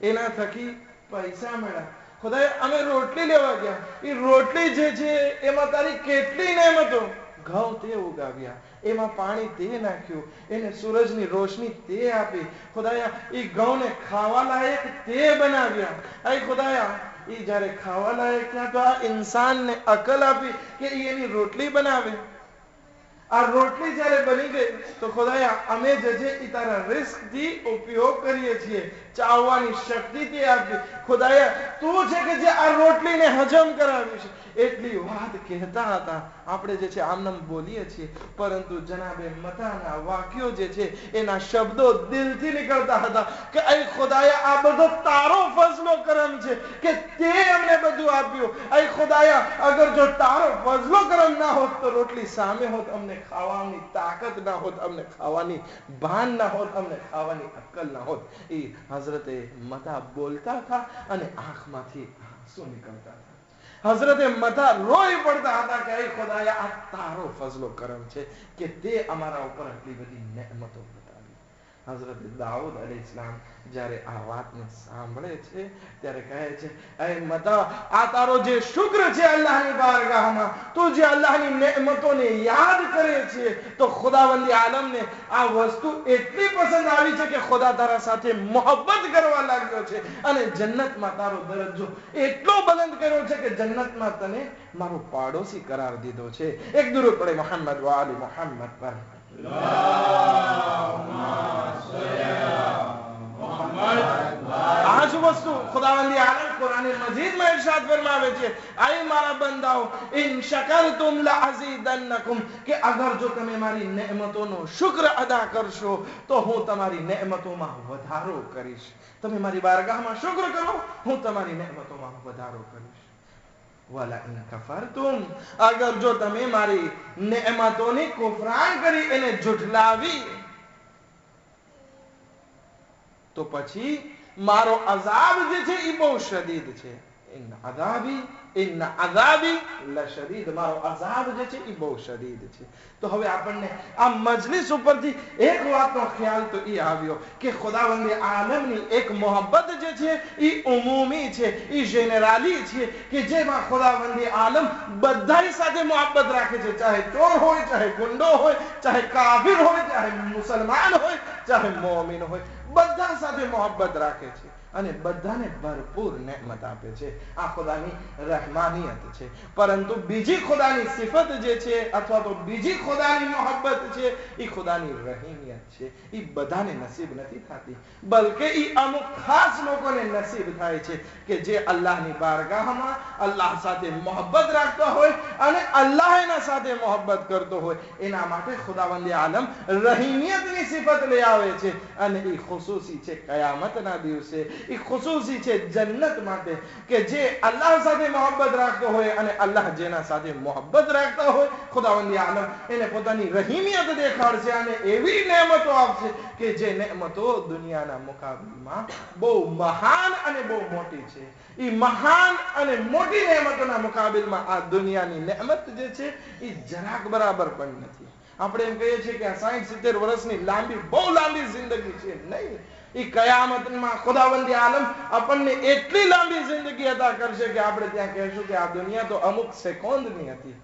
એના થકી પૈસા મળ્યા. ખુદાયા, અમે રોટલી લેવા ગયા, એ રોટલી જે છે એમાં તારી કેટલી નેમતો. ઘઉં તે ઉગાવ્યા, એમાં પાણી તે નાખ્યું, એને સૂરજની રોશની તે આપી. ખુદાયા, એ ઘઉંને ખાવા લાયક તે બનાવ્યા. એ ખુદાયા, એ જ્યારે ખાવા લાયક ત્યાં તો આ ઇન્સાનને અકલ આપી કે એની રોટલી બનાવે. આ રોટલી જ્યારે બની ગઈ તો ખુદાયા, અમે જે છે એ તારા રિસ્કથી ઉપયોગ કરીએ છીએ, ચાવવાની શક્તિ તે આપી. ખુદાયા, તું છે કે જે આ રોટલીને હજમ કરાવી છે. એટલી વાત કહેતા હતા, આપણે જે છે આમનામ બોલીએ છીએ, પરંતુ જનાબે મતાના વાક્યો જે છે એના શબ્દો દિલથી નીકળતા હતા કે એ ખુદાયા, આ બધો તારો ફઝલો કરમ છે કે તે અમને બધું આપ્યું. એ ખુદાયા, અગર જો તારો ફઝલો કરમ ના હોત તો રોટલી સામે હોત, અમને ખાવાની તાકાત ના હોત, અમને ખાવાની ભાન ના હોત, અમને ખાવાની અક્કલ ના હોત. એ હઝરતે મતા બોલતા હતા અને આંખમાંથી આંસુ નીકળતા હતા. હઝરતે મથા રોઈ પડતા હતા કે ખુદાયા આ તારો ફઝલો કરમ છે કે તે અમારા ઉપર આટલી બધી નેમતો બતાવી. હઝરત દાઉદ અલૈહિસ્સલામ જ્યારે આ વાતને સાંભળે છે ત્યારે કહે છે, એ મતા, આ તારો જે શુક્ર છે અલ્લાહની બારગાહમાં, તું જે અલ્લાહની નેમતોને યાદ કરે છે, તો ખુદાવંદી આલમને આ વસ્તુ એટલી પસંદ આવી છે કે ખુદા તારા સાથે મોહબ્બત કરવા લાગ્યો છે અને જન્નતમાં તારો દરજ્જો એટલો બુલંદ કર્યો છે કે જન્નતમાં તને મારો પાડોશી કરાર દીધો છે. એક દુરૂદ પડે મોહમ્મદ વ આલી મોહમ્મદ પર. આ જ વસ્તુ ખુદાવંદી આલમ કુરાન મજીદમાં ઇરશાદ ફરમાવે છે, આય મારા બંદાઓ, ઇન શકરતુમ લઅઝીદન્નકુમ, કે અગર જો તમે મારી નેમતોનો શુક્ર અદા કરશો તો હું તમારી નેમતોમાં વધારો કરીશ. તમે મારી બારગાહમાં શુક્ર કરો, હું તમારી નેમતોમાં વધારો કરીશ. વલા ઇન કફરતુમ, અગર જો તમે મારી નેમતોની કુફરાન કરી, એને ઝુઠલાવી, તો પછી મારો અઝાબ જે છે એ બહુ શદીદ છે. ઇન્ન અઝાબી લશદીદ, મારો અઝાબ જે છે એ બહુ શદીદ છે. તો હવે આપણને આ મજલિસ ઉપરથી એક વાતનો ખ્યાલ તો એ આવ્યો કે ખુદાવંદ આલમની એક મોહબ્બત જે છે એ ઉમૂમી છે, એ જેનરાલી છે, કે જેમાં ખુદાવંદ આલમ બધાની સાથે મોહબ્બત રાખે છે, ચાહે ચોર હોય, ચાહે ગુંડો હોય, ચાહે કાફિર હોય, ચાહે મુસલમાન હોય, ચાહે મોમિન હોય, બધા સાથે મોહબ્બત રાખે છે અને બધાને ભરપૂર નેમત આપે છે. આ ખુદાની રહેમાનિયત છે. પરંતુ બીજી ખુદાની સિફત જે છે અથવા તો બીજી ખુદાની મોહબ્બત છે એ ખુદાની રહીમિયત છે. એ બધાને નસીબ નથી થતી, બલકે એ અમુક ખાસ લોકોને નસીબ થાય છે કે જે અલ્લાહની બારગાહમાં અલ્લાહ સાથે મોહબ્બત રાખતા હોય અને અલ્લાહ એના સાથે મોહબ્બત કરતો હોય. એના માટે ખુદાવંદ આલમ રહીમિયતની સિફત લઈ આવે છે અને એ ખુસૂસી છે કયામતના દિવસે, એ ખુસૂસી છે જન્નત માટે, કે જે અલ્લાહ સાથે મોહબ્બત રાખતો હોય અને અલ્લાહ જેના સાથે મોહબ્બત રાખતા હોય, ખુદાવંદ આલમ એને પોતાની રહીમિયત દેખાડશે અને એવી નેમતો આપશે કે જે નેમતો દુનિયાના મુકાબલામાં બહુ મહાન અને બહુ મોટી છે. એ મહાન અને મોટી નેમતોના મુકાબલામાં આ દુનિયાની નેમત જે છે એ જરાક બરાબર પણ નથી. આપણે એમ કહીએ છીએ કે આ 60-70 વર્ષની લાંબી, બહુ લાંબી જિંદગી છે. નહીં, એ કયામતમાં ખુદાવંદ આલમ આપણને એટલી લાંબી જિંદગી અદા કરશે કે આપણે ત્યાં કહેશું કે આ દુનિયા તો અમુક સેકન્ડની હતી,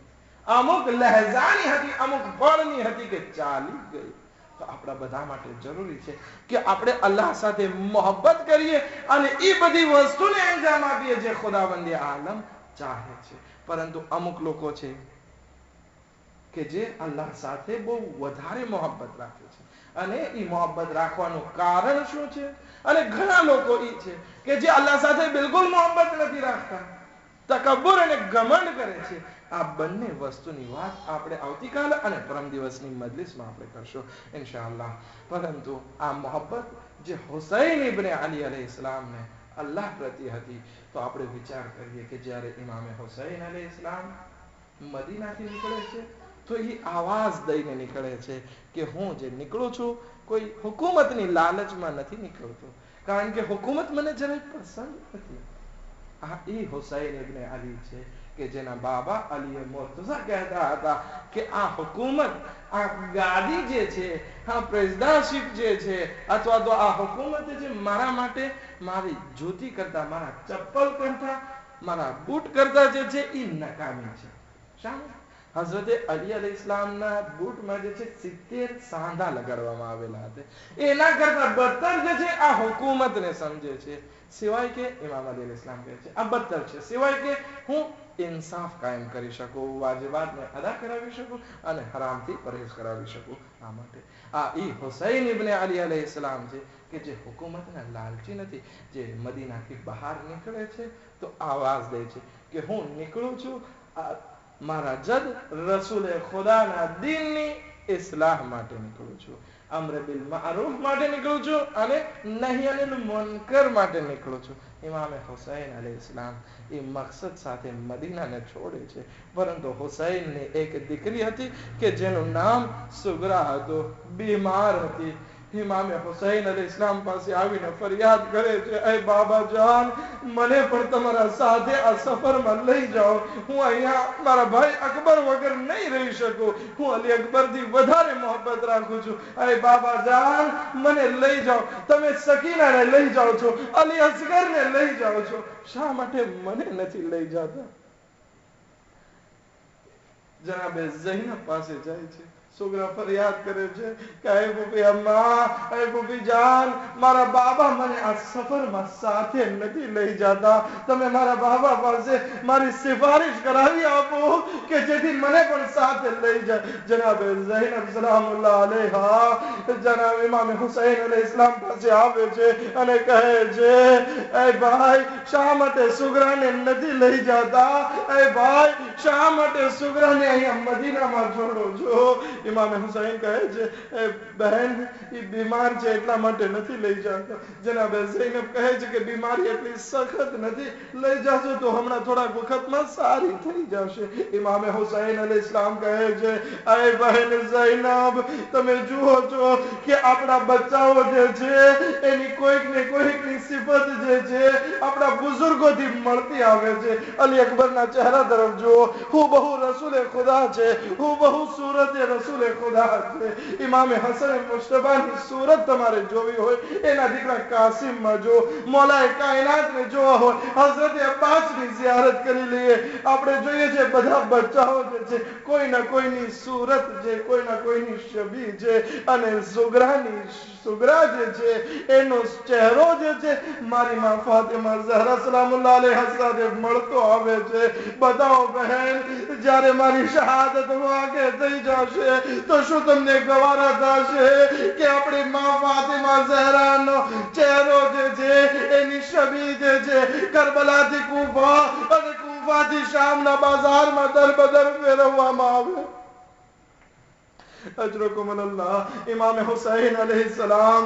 અમુક લહેજાની હતી, અમુક પળની હતી કે ચાલી ગઈ. તો આપણા બધા માટે જરૂરી છે કે આપણે અલ્લાહ સાથે મોહબ્બત કરીએ અને એ બધી વસ્તુને અંજામ આપીએ જે ખુદાવંદ આલમ ચાહે છે. પરંતુ અમુક લોકો છે કે જે અલ્લાહ સાથે બહુ વધારે મોહબ્બત રાખે છે અને એ મોહબ્બત રાખવાનું કારણ શું છે? અને ઘણા લોકો એ છે કે જે અલ્લાહ સાથે બિલકુલ મોહબ્બત નથી રાખતા, તકબ્બુર અને ઘમંડ કરે છે. આ બંને વસ્તુની વાત આપણે આવતીકાલે અને પરમ દિવસની મજલિસમાં આપણે કરશું ઇન્શાઅલ્લાહ. પરંતુ આ મોહબ્બત જે હુસૈન ઇબ્ન અલી અલૈહિસ્સલામને અલ્લાહ પ્રત્યે હતી, તો આપણે વિચાર કરીએ કે જ્યારે ઇમામે હુસૈન અલૈહિસ્સલામ મદીનાથી નીકળે છે તો એ આવાજ દઈને નીકળે છે કે હું જે નીકળું છું કોઈ હુકુમતની લાલચમાં નથી નીકળતો, કારણ કે હુકુમત મને જરાય પસંદ નથી. આ એ હુસૈન ઇબ્ન અલી છે કે જેના બાબા અલી મુર્તઝા કહેતા હતા કે આ હુકુમત, આ ગાદી જે છે, આ પ્રેસિડેન્ટશિપ જે છે અથવા તો આ હુકુમત જે મારા માટે મારી જૂતી કરતા, મારા ચપ્પલ કરતા, મારા બૂટ કરતા જે છે એ નકામી છે. શા? હઝરતે અલી અલૈહિસ્સલામના બૂટમાં જે છે 70 સાંધા લગાડવામાં આવેલા હતા. એના કરતા બદતર જે છે આ હુકુમતને સમજે છે. સિવાય કે ઇમામ અલી અલૈહિસ્સલામ કહે છે આ બદતર છે, સિવાય કે હું ઇન્સાફ કાયમ કરી શકું, વાજિબાતને અદા કરાવી શકું અને હરામથી પरहेજ કરાવી શકું. આ માટે આ ઈ હુસૈન ઇબ્ન અલી અલૈહિસ્સલામ છે કે જે હુકુમતના લાલચી નથી, જે મદીનાથી બહાર નીકળે છે તો આવાજ દે છે કે હું નીકળું છું મારા જદ રસૂલે ખુદાના દીનની ઇસ્લાહ માટે નીકળું છું, અમ્ર બિલ મારૂફ માટે નીકળું છું અને નહી અનિલ મુનકર માટે નીકળું છું. ઇમામે હુસૈન અલૈહિસ્સલામ એ મકસદ સાથે મદીનાને છોડે છે. પરંતુ હુસૈનની એક દીકરી હતી કે જેનું નામ સુગરા હતું, બીમાર હતી. ઇમામે હુસૈન અલૈહિસ્સલામ પાસે આવીને ફરિયાદ કરે છે, એ બાબા જાન, મને પણ તમારા સાથે આ સફરમાં લઈ જાઓ. હું અહીંયા મારા ભાઈ અકબર વગર નહીં રહી શકું. હું અલી અકબરથી વધારે મોહબ્બત રાખું છું. એ બાબા જાન, મને લઈ જાઓ. તમે સકીનાને લઈ જાઓ છો, અલી અસગરને લઈ જાઓ છો, શા માટે મને નથી લઈ જતા? જનાબે ઝૈનબ પાસે જાય છે. છોકરા ફરિયાદ કરે છે કે હે ફૂફી અમ્મા, હે ફૂફી જાન, મારા બાબા મને આ સફરમાં સાથે નથી લઈ જતા. તમે મારા બાબા પાસે મારી સિફારિશ કરાવી આપો કે જેથી મને પણ સાથે લઈ જાય. જનાબે ઝૈનબ સલામુલ્લાહ અલૈહા જનાબ ઇમામ હુસૈન અલૈહિસ્સલામ પાસે આવે છે અને કહે છે, એ ભાઈ, શા માટે સુગરાને નથી લઈ જતા? એ ભાઈ, શા માટે સુગરાને અહીંયા મદીનામાં છોડો છો? ઇમામ હુસૈન કહે છે, એ બહેન, એ બીમાર છે એટલા માટે નથી લઈ જતા. જનાબે ઝૈનબ કહે છે કે બીમારી એટલી સખત નથી, લઈ જાશો તો હમણાં થોડાક વખતમાં સારી થઈ જશે. ઇમામ હુસૈન અલૈહિસ્સલામ કહે છે, એ બહેન ઝૈનબ, તમે જુઓ છો કે આપણા બચ્ચાઓ જે છે એની કોઈક ને કોઈકની સિફત જે છે આપણા બુઝુર્ગોથી મળતી આવે છે. અલી અકબરના ચહેરા તરફ જુઓ, હું બહુ રસૂલે ખુદા છે, હું બહુ સૂરતે રસૂલે ખુદા છે. ઇમામે હસન મુશ્તબાની સૂરત તમારે જોવી હોય, એના દીકરા કાસિમમાં જો, મોલાએ કાયનાતને જોવા હોય, હઝરત અબ્બાસની ઝિયારત કરી લઈએ. આપણે જોઈએ છે બધા બચ્ચાઓ જે છે કોઈના કોઈની સૂરત છે, કોઈના કોઈની શબી છે, અને સુગરા જે છે એનો ચહેરો જે છે મારી માં ફાતિમા ઝહરા સલામુલ્લાહ અલૈહા સાથે મળતો આવે છે. બતાવો બહેન, જ્યારે મારી શહાદત વાગે થઈ જશે તો શું તમને ગવારા થશે કે આપણી માં ફાતિમા ઝહરાનો ચહેરો જે છે, એની છબી જે છે કરબલાથી કૂફા અને કૂફાથી શામના બજારમાં દરબદર ફેરવવામાં આવે. અજરકુમલ્લાહ. ઇમામ હુસૈન અલૈહિસ્સલામ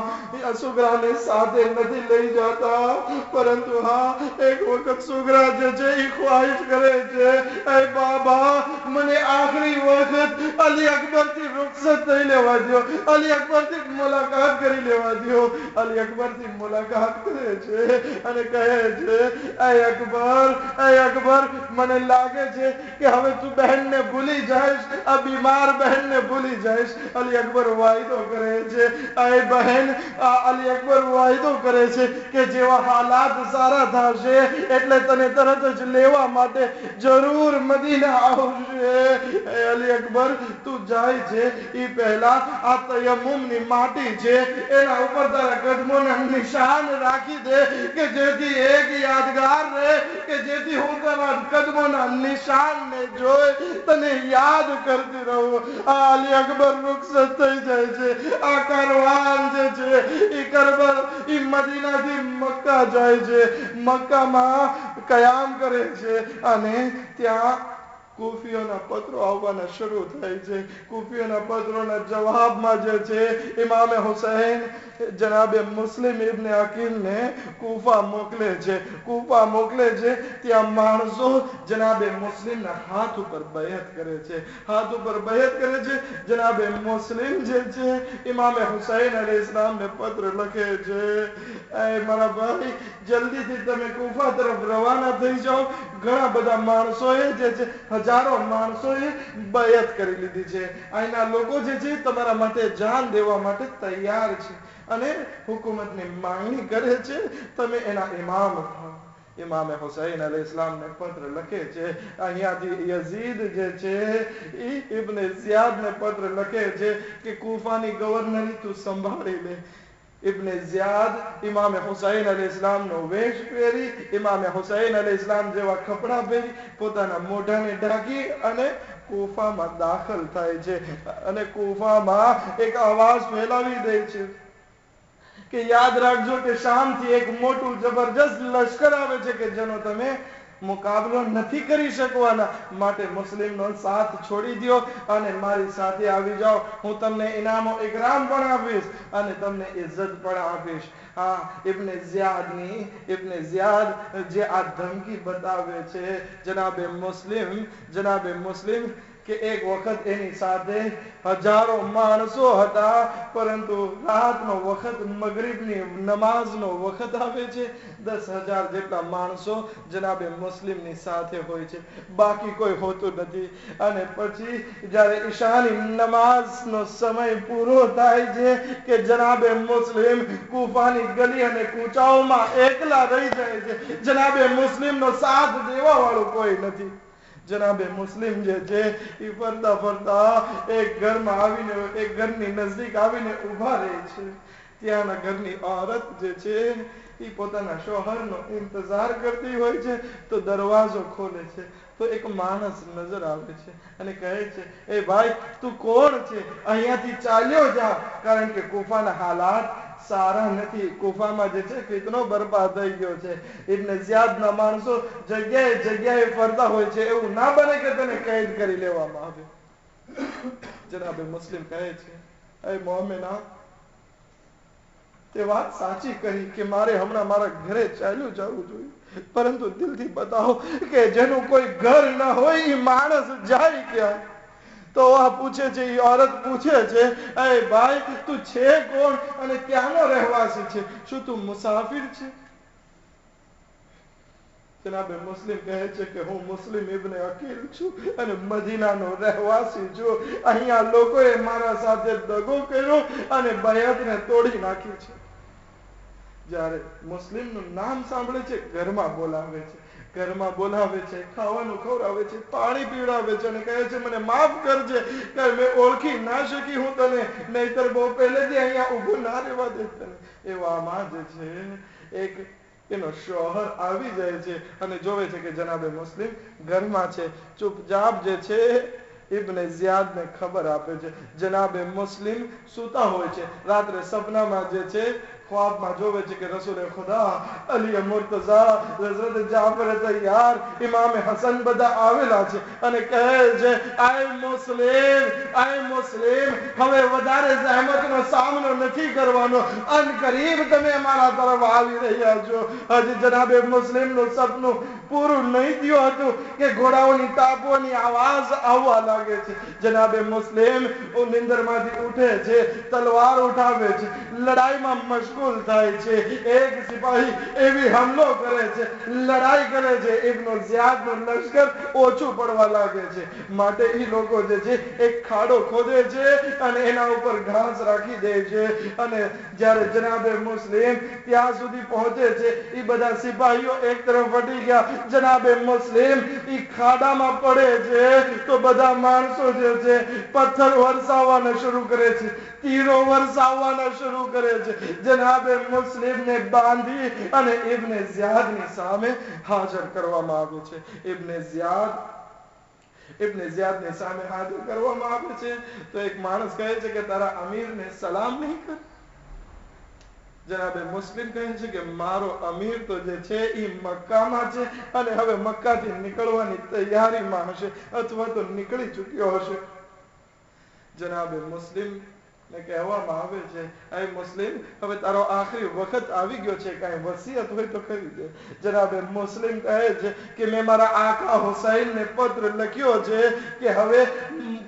સુગરાને સાથે નથી લઈ જતા, પરંતુ હા, એક વખત સુગરા જે છે એ ખ્વાહિશ કરે છે, એ બાબા, મને આખરી વખત અલી અકબરથી રૂખસત થઈ લેવા દો, અલી અકબરથી મુલાકાત કરી લેવા દો. અલી અકબરથી મુલાકાત કરે છે અને કહે છે, એ અકબર, મને લાગે છે કે હવે તું બહેનને ભૂલી જઈશ, આ બીમાર બહેનને ભૂલી જઈશ. અલી અકબર વાયદો કરે છે, એ બહેન, અલી અકબર વાયદો કરે છે કે જેવા હાલાત સારા થશે એટલે તને તરત જ લેવા માટે જરૂર મદીના આવશે. અલી અકબર, તું જાય છે એ પહેલા આ તયમ્મુમની માટી છે એના ઉપર તારા કદમોના નિશાન રાખી દે કે જેથી એક યાદગાર રહે, કે જેથી હું તારા કદમોના નિશાનને જોઈ તને યાદ કરતી રહું. અલી અકબર રૂખસત થઈ જાય છે. આ કારવાન જે છે એ કરબલ, એ મદીનાથી મક્કા જાય છે. મક્કામાં કયામ કરે છે અને ત્યાં કૂફીઓના પત્રો આવવાના શરૂ થાય છે. કૂફીઓના પત્રોના જવાબમાં જે છે ઇમામે હુસૈન જનાબે મુસ્લિમ ઇબ્ન અકીલને કૂફા મોકલે છે. ત્યાં માણસો જનાબે મુસ્લિમના હાથ ઉપર બયત કરે છે. જનાબે મુસ્લિમ જે છે ઇમામે હુસૈન અલૈહિસ્સલામને પત્ર લખે છે, એ મારા ભાઈ, જલ્દીથી તમે કૂફા તરફ રવાના થઈ જાઓ. ઘણા બધા માણસોએ જે છે, હજારો માણસોએ બયત કરી લીધી છે. અહીંના લોકો જે છે તમારા માટે જાન દેવા માટે તૈયાર છે અને હુકુમતની માંગણી કરે છે, તમે એના ઇમામ થાઓ. ઇમામે હુસૈન અલૈહિસ્સલામને પત્ર લખે છે. અહીંયાથી યઝીદ જે છે એ ઇબ્ન ઝિયાદને પત્ર લખે છે કે કૂફાની ગવર્નરી તું સંભાળી લે. ઇબ્ન ઝિયાદ ઇમામે હુસૈન અલૈહિસ્સલામનો વેશ પહેરી, ઇમામે હુસૈન અલૈહિસ્સલામ જેવા કપડાં પહેરી, પોતાના મોઢાને ઢાંકી અને કૂફામાં દાખલ થાય છે અને કૂફામાં એક અવાજ ફેલાવી દે છે કે યાદ રાખજો કે શામથી એક મોટું જબરજસ્ત લશ્કર આવે છે કે જેનો તમે મુકાબલો નથી કરી શકવાના. માટે મુસ્લિમનો સાથ છોડી દો અને મારી સાથે આવી જાઓ. હું તમને ઇનામો ઇકરામ પણ આપીશ અને તમને ઇજ્જત પણ આપીશ. હા, ઇબ્ન ઝિયાદ જે આ ધમકી બતાવે છે, જનાબે મુસ્લિમ કે એક વખત એની સાથે હજારો માણસો હતા, પરંતુ રાતનો વખત મગરીબની નમાઝનો વખત આવે છે, 10,000 જેટલા માણસો જનાબે મુસ્લિમની સાથે હોય છે, બાકી કોઈ હોતું નથી. અને પછી જ્યારે ઈશાની નમાઝનો સમય પૂરો થાય છે કે જનાબે મુસ્લિમ કૂફાની ગલી અને કૂચાઓમાં એકલા રહી જાય છે. જનાબે મુસ્લિમનો સાથ દેવા વાળું કોઈ નથી. જનાબે મુસ્લિમ જે છે એ ફરતા ફરતા એક ઘરમાં આવીને એક ઘરની નજદીક આવીને ઊભા રહે છે. ત્યાંના ઘરની औरत જે છે એ પોતાના શોહરનો ઇંતજાર કરતી હોય છે, તો દરવાજો ખોલે છે તો એક માણસ નજર આવે છે અને કહે છે, એ ભાઈ તું કોણ છે? અહીંયાથી ચાલ્યો જા, કારણ કે કૂફાના હાલાત સારા નથી. કૂફામાં જે છે ફિતનો બરબાદ થઈ ગયો છે. ઇબ્ન ઝિયાદના માણસો જગ્યાએ જગ્યાએ ફરતા હોય છે. એવું ના બને કે તેને કેદ કરી લેવામાં આવે. જનાબે મુસ્લિમ કહે છે, એ મોમેના, તે વાત સાચી કહી કે મારે હમણાં મારા ઘરે ચાલ્યું જવું જોઈએ, પરંતુ દિલથી બતાવો કે જેનું કોઈ ઘર ન હોય એ માણસ જાય ક્યાં? તો આ પૂછે છે, એ औरत પૂછે છે, એ ભાઈ તું છે કોણ અને ક્યાંનો રહેવાસી છે? શું તું મુસાફિર છે? જનાબે મુસ્લિમ કહે છે કે હું મુસ્લિમ ઇબ્ન અકીલ છું અને મદીનાનો રહેવાસી છું. અહીંયા લોકોએ મારા સાથે દગો કર્યો અને બયાતને તોડી નાખી છે. જ્યારે મુસ્લિમનું નામ સાંભળે છે, ઘરમાં બોલાવે છે, ઘરમાં બોલાવે છે, ખાવાનું ખવડાવે છે, પાણી પીવડાવે છે અને કહે છે, મને માફ કરજે કે મેં ઓળખી ના શકી હું તને, નહીતર બહુ પહેલેથી અહીંયા ઊભું ના રહેવા દે તને. એવામાં જે છે એક એનો શોહર આવી જાય છે અને જોવે છે કે જનાબે મુસ્લિમ ઘરમાં છે. ચૂપચાપ જે છે ઇબ્ન ઝિયાદને ખબર આપે છે. જનાબે મુસ્લિમ સૂતા હોય છે. રાત્રે સપનામાં જે છે ખ્વાબમાં જોવે છે કે રસૂલ ખુદા, અલી મુર્તઝા, હઝરત જાફર તૈયાર, ઇમામ હસન બધા આવેલા છે અને કહે છે, આય મુસ્લિમ, હવે વધારે જહેમતનો સામનો નથી કરવાનો, અનકરીબ તમે અમારા તરફ આવી રહ્યા છો. હજી જનાબે મુસ્લિમનું સપનું પૂરું નહીં થયું હતું કે ઘોડાઓની તાપોની આવાજ આવવા લાગે છે. જનાબે મુસ્લિમ નિંદરમાંથી ઉઠે છે, તલવાર ઉઠાવે છે, લડાઈમાં મશગુલ થાય છે. એક સિપાહી એવી હમલો કરે છે, લડાઈ કરે છે, ઇબ્ન ઝિયાદનું લશ્કર ઓછું પડવા લાગે છે. માટે એ લોકો જે છે એક ખાડો ખોદે છે અને એના ઉપર ઘાસ રાખી દે છે અને જ્યારે જનાબે મુસ્લિમ ત્યાં સુધી પહોંચે છે, એ બધા સિપાહીઓ એક તરફ વટી ગયા. જનાબે મુસ્લિમ એ ખાડામાં પડે છે તો બધા માણસો જે છે પથ્થર વરસાવવાના શરૂ કરે છે, તીરો વરસાવવાના શરૂ કરે છે. જનાબે મુસ્લિમને બાંધી અને ઇબ્ન ઝિયાદની સામે હાજર કરવામાં આવે છે. ઇબ્ન ઝિયાદની સામે હાજર કરવામાં આવે છે તો એક માણસ કહે છે કે તારા અમીરને સલામ નહીં કર? જનાબે મુસ્લિમ કહે છે કે મારો અમીર તો જે છે એ મક્કામાં છે અને હવે મક્કાથી નીકળવાની તૈયારીમાં હશે અથવા તો નીકળી ચૂક્યો હશે. જનાબે મુસ્લિમ ને કહેવામાં આવે છે, એ મુસ્લિમ, હવે તારો આખરી વખત આવી ગયો છે, કાંઈ વસિયત હોય તો કરી દે. જનાબે મુસ્લિમ કહે છે કે મેં મારા આકા હુસૈનને પત્ર લખ્યો છે કે હવે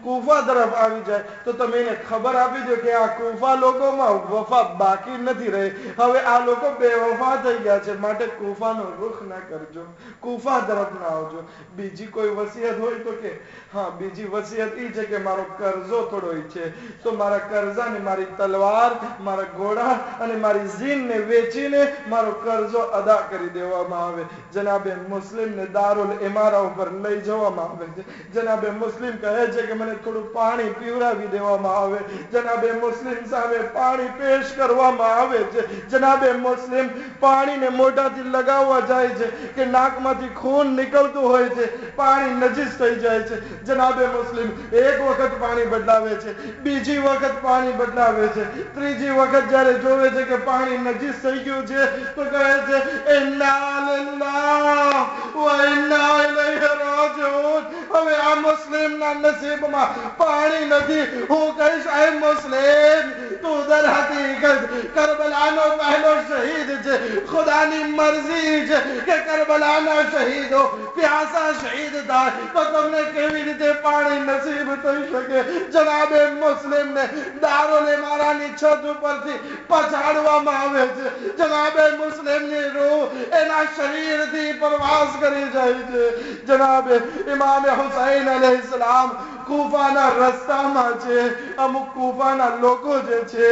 કૂફા તરફ આવી જાય, તો તમે એને ખબર આપી દો કે આ કૂફા લોકોમાં વફા બાકી નથી રહી. હવે આ લોકો બેવફા થઈ ગયા છે, માટે કૂફાનો રૂખ ના કરજો, કૂફા તરફ ના આવજો. બીજી કોઈ વસિયત હોય તો કે હા, બીજી વસિયત એ છે કે મારો કરજો થોડો છે, તો મારા કરજાને, મારી તલવાર, મારા ઘોડા અને મારી ઝીનને વેચીને મારો કરજો અદા કરી દેવામાં આવે. જનાબે મુસ્લિમને દારુલ ઇમારા ઉપર લઈ જવામાં આવે છે. જનાબે મુસ્લિમ કહે છે કે મને થોડું પાણી પીવડાવી દેવામાં આવે. જનાબે મુસ્લિમ સામે પાણી પેશ કરવામાં આવે છે. જનાબે મુસ્લિમ પાણીને મોઢાથી લગાવવા જાય છે કે નાકમાંથી ખૂન નીકળતું હોય છે, પાણી નજીસ થઈ જાય છે. જનાબે મુસ્લિમ એક વખત પાણી બદલાવે છે, બીજી વખત પાણી પાણી બદલાવે છે. ત્રીજી વખત જ્યારે જોવે છે કે પાણી નજીક થઈ ગયું છે તો કહે છે ઇન્ના લિલ્લાહ wa inna ilayhi raji'un. હવે આ મુસ્લિમના નસીબમાં પાણી નથી. હું કહીશ એ મુસ્લિમ તું દર હકીકત કરબલાનો પહેલો શહીદ છે. ખુદાની મરજી છે કે કરબલાના શહીદો પ્યાસા શહીદ થાય તો તમને કેવી રીતે પાણી નસીબ થઈ શકે? જનાબે મુસ્લિમને દારૂને મારાની છત ઉપરથી પછાડવામાં આવે છે. જનાબે મુસ્લિમની રૂહ એના શરીરથી પ્રવાસ કરી જાય છે. જનાબે ઇમામ હુસૈન અલૈહિસ્સલામ કૂફાના રસ્તામાં છે. અમુક કૂફાના લોકો જે છે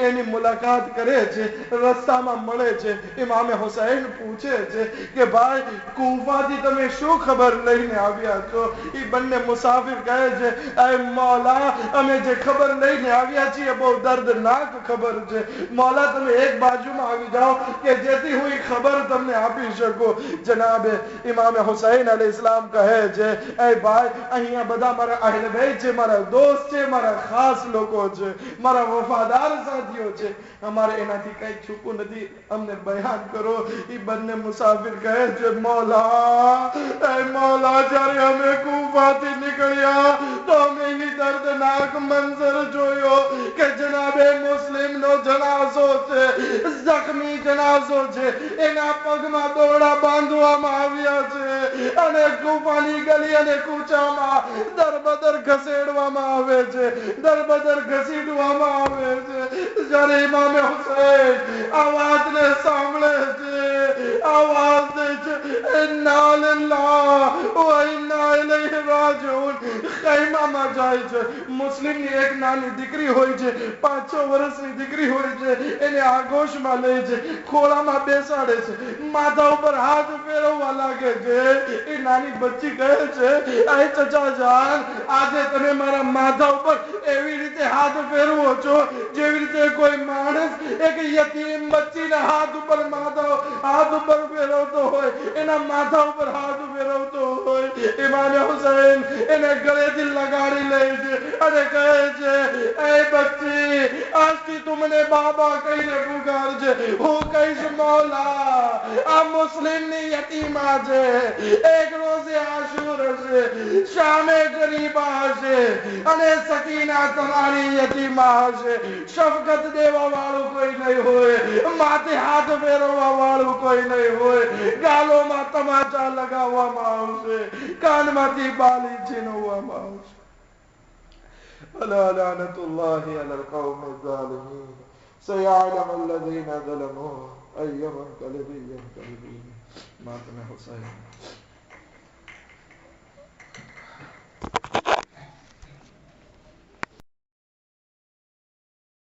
એની મુલાકાત કરે છે, રસ્તામાં મળે છે. ઇમામ હુસૈન પૂછે છે કે ભાઈ કૂફાથી તમે શું ખબર લઈને આવ્યા છો? એ બંને મુસાફિર કહે છે એ મૌલા અમે જે ખબર લઈને આવ્યા છીએ બહુ દર્દનાક ખબર છે. મૌલા તમે એક બાજુમાં આવી જાઓ કે જેથી હું એ ખબર તમને આપી શકું. જનાબે ઇમામ હુસૈન અલૈહિસ્સલામ કહે છે એ ભાઈ અહીંયા બધા મારા અહેલ બેત છે, મારા દોસ્ત છે, મારા ખાસ લોકો છે, મારા વફાદાર સાથીઓ છે. અમારે એનાથી કઈ છૂપું નથી, અમને બયાન કરો. એ બંને મુસાફિર કહે છે મૌલા એ મૌલા જ્યારે અમે કૂફાથી નીકળ્યા તો અમે એની દર્દનાક મંજર જોયો કે જનાબે મુસ્લિમનો જનાઝો છે, જખ્મી જનાઝો છે. એના પગમાં દોરડા બાંધવામાં આવ્યા છે અને કૂફાની ગલી અને કૂચામાં દરબદર ઘસેડવામાં આવે છે, દરબદર ઘસીડવામાં આવે છે. જ્યારે ઇમામ હુસૈન આ વાતને સાંભળે છે, આવાજ દે છે ઇન્ના લિલ્લાહ wa inna ilayhi raji'un. ખૈમામાં જાય છે. મુસ્લિમની એક નાની દીકરી હોય છે, 5-6 વર્ષની દીકરી હોય છે. એને આગોશમાં લે છે, ખોળામાં બેસાડે છે, માથા ઉપર હાથ ફેરવવા લાગે છે. એ નાની બચ્ચી કહે છે એ ચચા જાન આજે તમે મારા માથા ઉપર એવી રીતે હાથ ફેરવો છો જેવી રીતે કોઈ માણસ એક યતીમ બચ્ચીના હાથ ઉપર હાથ ઉપર ફેરવતો હોય, એના માથા ઉપર હાથ ફેરવતો હોય. ઇમામ હુસૈન એને ગળેથી લગાડી લે છે અને કહે છે એ બચ્ચી આજથી તું મને બાબા કહીને પુકારજે. હું કહીશ મૌલા આ મુસ્લિમની યતીમા છે, એક રોઝે આશુર હશે, શામે ગરીબા હશે અને સકીના તમારી યતીમા હશે. શફકત દેવા વાળું કોઈ નહીં હોય, માથે હાથ ફેરવવા વાળું કોઈ નહીં હોય. ગાલોમાં તમાચા લગાવવામાં આવશે, કાનમાંથી બાલી છીનવવામાં આવશે. અલા લાનતુલ્લાહી અલલ કૌમિ ઝાલિમીન. સયઅલમુ અલ્લઝીના ઝલમુ અય્યમન કલબી યન્કલિબૂન. માતમે હુસૈન.